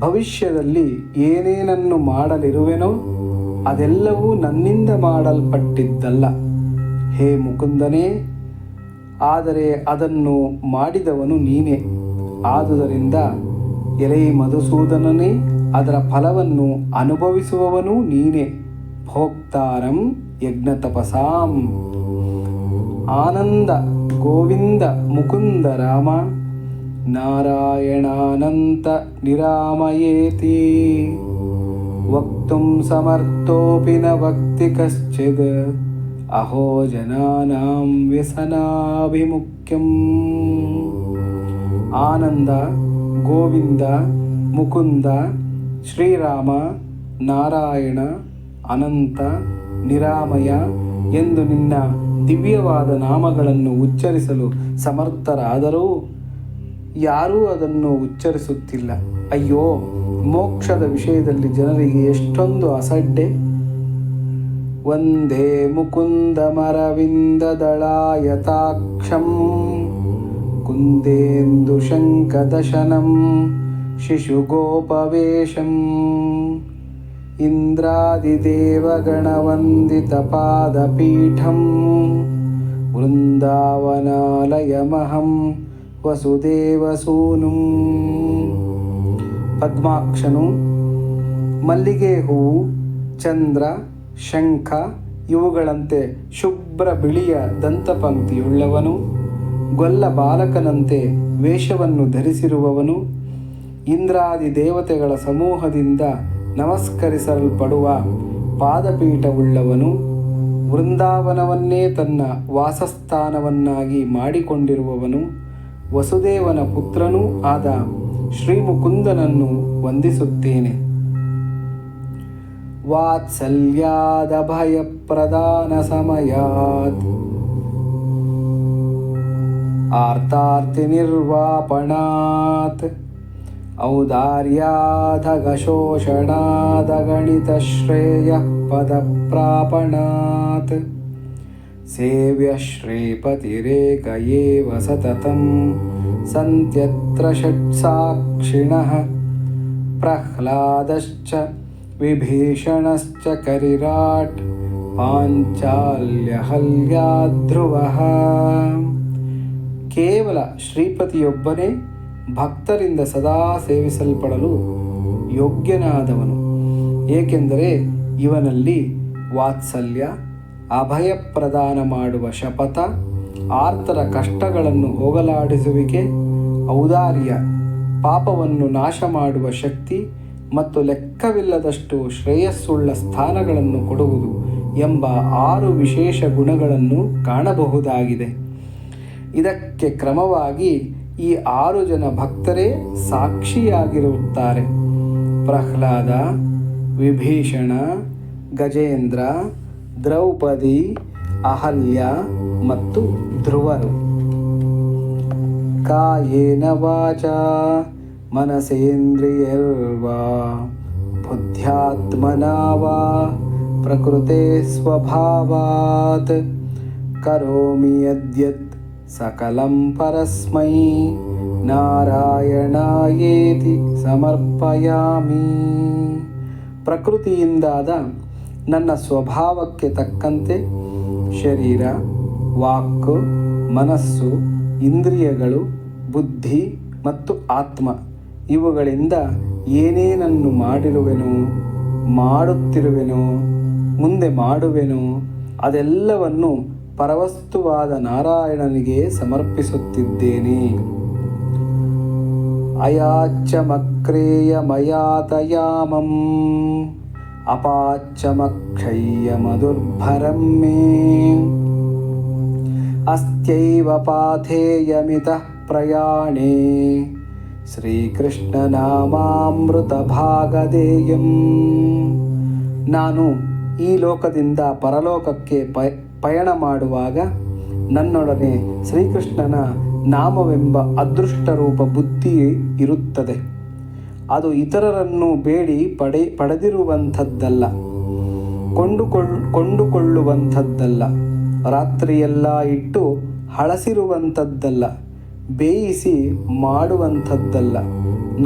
ಭವಿಷ್ಯದಲ್ಲಿ ಏನೇನನ್ನು ಮಾಡಲಿರುವೆನೋ ಅದೆಲ್ಲವೂ ನನ್ನಿಂದ ಮಾಡಲ್ಪಟ್ಟಿದ್ದಲ್ಲ, ಹೇ ಮುಕುಂದನೇ. ಆದರೆ ಅದನ್ನು ಮಾಡಿದವನು ನೀನೇ. ಆದುದರಿಂದ ಎಲೈ ಮಧುಸೂದನನೇ, ಅದರ ಫಲವನ್ನು ಅನುಭವಿಸುವವನೂ ನೀನೇ. ಭೋಕ್ತಾರಂ ಯಜ್ಞತಪಸಾಂ. ಆನಂದ ಗೋವಿಂದ ಮುಕುಂದ ರಾಮ, ನಾರಾಯಣಾನಂತ ನಿರಾಮಯೇತಿ. ವಕ್ತುಂ ಸಮರ್ಥೋಪಿ ನ ವಕ್ತಿ ಕಶ್ಚಿದ್, ಅಹೋ ಜನಾನಾಂ ವ್ಯಸನಾಭಿಮುಖ್ಯಂ. ಆನಂದ ಗೋವಿಂದ ಮುಕುಂದ ಶ್ರೀರಾಮ ನಾರಾಯಣ ಅನಂತ ನಿರಾಮಯ ಎಂದು ನಿನ್ನ ದಿವ್ಯವಾದ ನಾಮಗಳನ್ನು ಉಚ್ಚರಿಸಲು ಸಮರ್ಥರಾದರೂ ಯಾರೂ ಅದನ್ನು ಉಚ್ಚರಿಸುತ್ತಿಲ್ಲ. ಅಯ್ಯೋ, ಮೋಕ್ಷದ ವಿಷಯದಲ್ಲಿ ಜನರಿಗೆ ಎಷ್ಟೊಂದು ಅಸಡ್ಡೆ. ವಂದೇ ಮುಕುಂದಮರವಿಂದದಳಾಯತಾಕ್ಷಂ ಕುಂದೇಂದು ಶಂಖದಶನಂ ಶಿಶುಗೋಪವೇಶಂ ಇಂದ್ರಾದಿದೇವಗಣವಂದಿತಪಾದಪೀಠಂ ವೃಂದಾವನಾಲಯಮಹಂ ವಸುದೇವಸೂನುಂ. ಪದ್ಮಾಕ್ಷನು, ಮಲ್ಲಿಗೆ ಹೂವು, ಚಂದ್ರ, ಶಂಖ ಇವುಗಳಂತೆ ಶುಭ್ರ ಬಿಳಿಯ ದಂತಪಂಕ್ತಿಯುಳ್ಳವನು, ಗೊಲ್ಲ ಬಾಲಕನಂತೆ ವೇಷವನ್ನು ಧರಿಸಿರುವವನು, ಇಂದ್ರಾದಿ ದೇವತೆಗಳ ಸಮೂಹದಿಂದ ನಮಸ್ಕರಿಸಲ್ಪಡುವ ಪಾದಪೀಠವುಳ್ಳವನು, ವೃಂದಾವನವನ್ನೇ ತನ್ನ ವಾಸಸ್ಥಾನವನ್ನಾಗಿ ಮಾಡಿಕೊಂಡಿರುವವನು, ವಸುದೇವನ ಪುತ್ರನೂ ಆದ ಶ್ರೀಮುಕುಂದನನ್ನು ವಂದಿಸುತ್ತೇನೆ. ವಾತ್ಸಲ್ಯಾದಭಯಪ್ರದಾನ ಸಮಯಾತ್ ಆರ್ತಾರ್ತಿ ನಿರ್ವಾಪಣಾತ್ ಔದಾರ್ಯಾಧಗಶೋಷಣಾದಗಣಿತಶ್ರೇಯಃ ಪದಪ್ರಾಪಣಾತ್ ಸೇವ್ಯ ಶ್ರೀಪತಿರೇಕ ಏವ ಸತತಂ ಸಂತ್ಯತ್ರ ಷಟ್ಸಾಕ್ಷಿಣಃ ಪ್ರಹ್ಲಾದಶ್ಚ ವಿಭೀಷಣಶ್ಚ ಕರಿರಾಟ್ ಪಾಂಚಾಲ್ಯಹಲ್ಯಾಧ್ರುವಃ. ಕೇವಲ ಶ್ರೀಪತಿಯೊಬ್ಬನೇ ಭಕ್ತರಿಂದ ಸದಾ ಸೇವಿಸಲ್ಪಡಲು ಯೋಗ್ಯನಾದವನು. ಏಕೆಂದರೆ ಇವನಲ್ಲಿ ವಾತ್ಸಲ್ಯ, ಅಭಯ ಪ್ರದಾನ ಮಾಡುವ ಶಪಥ, ಆರ್ತರ ಕಷ್ಟಗಳನ್ನು ಹೋಗಲಾಡಿಸುವಿಕೆ, ಔದಾರ್ಯ, ಪಾಪವನ್ನು ನಾಶ ಮಾಡುವ ಶಕ್ತಿ ಮತ್ತು ಲೆಕ್ಕವಿಲ್ಲದಷ್ಟು ಶ್ರೇಯಸ್ಸುಳ್ಳ ಸ್ಥಾನಗಳನ್ನು ಕೊಡುವುದು ಎಂಬ 6 ವಿಶೇಷ ಗುಣಗಳನ್ನು ಕಾಣಬಹುದಾಗಿದೆ. ಇದಕ್ಕೆ ಕ್ರಮವಾಗಿ ಈ 6 ಜನ ಭಕ್ತರೇ ಸಾಕ್ಷಿಯಾಗಿರುತ್ತಾರೆ. ಪ್ರಹ್ಲಾದ, ವಿಭೀಷಣ, ಗಜೇಂದ್ರ, ದ್ರೌಪದಿ, ಅಹಲ್ಯ ಮತ್ತು ಧ್ರುವರು. ಕಾಯೇನ ವಾಚಾ ಮನಸೇಂದ್ರಿಯರ್ವಾ ಬುದ್ಧ್ಯಾತ್ಮನಾ ವಾ ಪ್ರಕೃತೆ ಸ್ವಭಾವಾತ್ ಕರೋಮಿ ಯದ್ಯತ್ ಸಕಲಂ ಪರಸ್ಮೈ ನಾರಾಯಣಾಯೇತಿ ಸಮರ್ಪಯಾಮಿ. ಪ್ರಕೃತಿಯಿಂದಾದ ನನ್ನ ಸ್ವಭಾವಕ್ಕೆ ತಕ್ಕಂತೆ ಶರೀರ, ವಾಕ್, ಮನಸ್ಸು, ಇಂದ್ರಿಯಗಳು, ಬುದ್ಧಿ ಮತ್ತು ಆತ್ಮ ಇವುಗಳಿಂದ ಏನೇನನ್ನು ಮಾಡಿರುವೆನೋ, ಮಾಡುತ್ತಿರುವೆನೋ, ಮುಂದೆ ಮಾಡುವೆನೋ ಅದೆಲ್ಲವನ್ನು ಪರವಸ್ತುವಾದ ನಾರಾಯಣನಿಗೆ ಸಮರ್ಪಿಸುತ್ತಿದ್ದೇನೆ. ಅಯಾಚ್ಚಮಕ್ರೇಯ ಮಯಾತಯಾಮಂ ಅಪಾಚ್ಚಮಕ್ಷಯ್ಯ ಮಧುರ್ಭರಂ ಮೇ ಅಸ್ತ್ಯೈವ ಪಾಥೇಯಮಿತಃ ಪ್ರಯಾಣೇ ಶ್ರೀಕೃಷ್ಣನಾಮಾಮೃತ ಭಾಗಧೇಯಂ. ನಾನು ಈ ಲೋಕದಿಂದ ಪರಲೋಕಕ್ಕೆ ಪಯಣ ಮಾಡುವಾಗ ನನ್ನೊಡನೆ ಶ್ರೀಕೃಷ್ಣನ ನಾಮವೆಂಬ ಅದೃಷ್ಟರೂಪ ಬುದ್ಧಿ ಇರುತ್ತದೆ. ಅದು ಇತರರನ್ನು ಬೇಡಿ ಪಡೆದಿರುವಂಥದ್ದಲ್ಲ, ಕೊಂಡುಕೊಳ್ಳುವಂಥದ್ದಲ್ಲ, ರಾತ್ರಿಯೆಲ್ಲ ಇಟ್ಟು ಹಳಸಿರುವಂಥದ್ದಲ್ಲ, ಬೇಯಿಸಿ ಮಾಡುವಂಥದ್ದಲ್ಲ,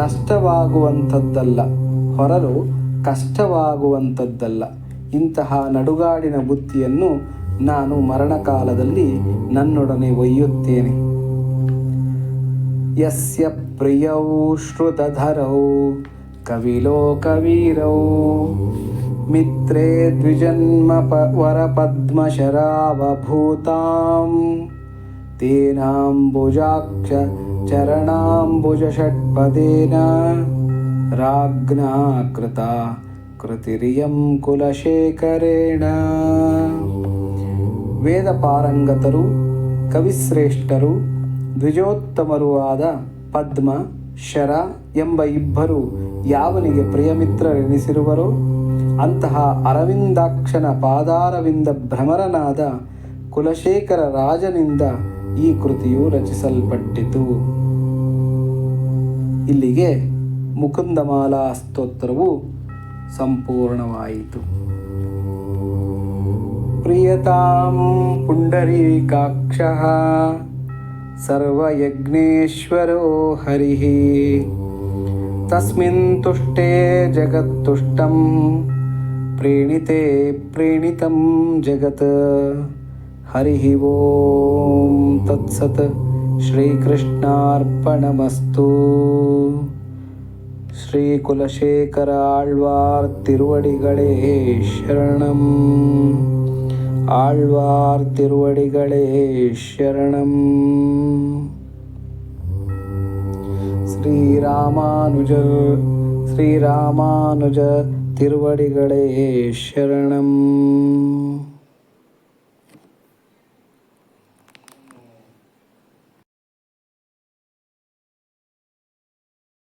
ನಷ್ಟವಾಗುವಂಥದ್ದಲ್ಲ, ಹೊರಲು ಕಷ್ಟವಾಗುವಂಥದ್ದಲ್ಲ. ಇಂತಹ ನಡುಗಾಡಿನ ಬುದ್ಧಿಯನ್ನು ನಾನು ಮರಣಕಾಲದಲ್ಲಿ ನನ್ನೊಡನೆ ಒಯ್ಯುತ್ತೇನೆ. ಯಸ್ಯ ಪ್ರಿಯೌ ಶ್ರುತಧರೌ कविलोकवीरौ मित्रे द्विजन्मवरपद्मशरावभूतां तेनाम्बुजाक्ष चरणाम्बुजषट्पदेन राज्ञा कृता ಕೃತಿರಿಯಂ ಕುಲಶೇಖರೇಣ. ವೇದ ಪಾರಂಗತರು, ಕವಿಶ್ರೇಷ್ಠರು, ದ್ವಿಜೋತ್ತಮರೂ ಆದ ಪದ್ಮ, ಶರ ಎಂಬ ಇಬ್ಬರು ಯಾವನಿಗೆ ಪ್ರಿಯಮಿತ್ರರೆನಿಸಿರುವರೋ ಅಂತಹ ಅರವಿಂದಾಕ್ಷನ ಪಾದಾರವಿಂದ ಭ್ರಮರನಾದ ಕುಲಶೇಖರ ರಾಜನಿಂದ ಈ ಕೃತಿಯು ರಚಿಸಲ್ಪಟ್ಟಿತು. ಇಲ್ಲಿಗೆ ಮುಕುಂದಮಾಲಾ ಸ್ತೋತ್ರವು ಸಂಪೂರ್ಣವಾಯಿತು. ಪ್ರಿಯತಾಂ ಪುಂಡರೀಕಾಕ್ಷಃ ಸರ್ವಯಜ್ಞೇಶ್ವರೋ ಹರಿಃ ತಸ್ಮಿನ್ ತುಷ್ಟೇ ಜಗತ್ತುಷ್ಟಂ ಪ್ರೇಣಿತೆ ಪ್ರೇಣಿತಂ ಜಗತ್. ಹರಿಃ ಓಂ ತತ್ಸತ್. ಶ್ರೀಕೃಷ್ಣಾರ್ಪಣಮಸ್ತು. ಶ್ರೀ ಕುಲಶೇಖರ ಆಳ್ವಾರ್ ತಿರುವಡಿಗಳೇ ಶರಣಂ. ಆಳ್ವಾರ್ ತಿರುವಡಿಗಳೇ ಶರಣಂ. ಶ್ರೀರಾಮಾನುಜ ತಿರುವಡಿಗಳೇ ಶರಣಂ.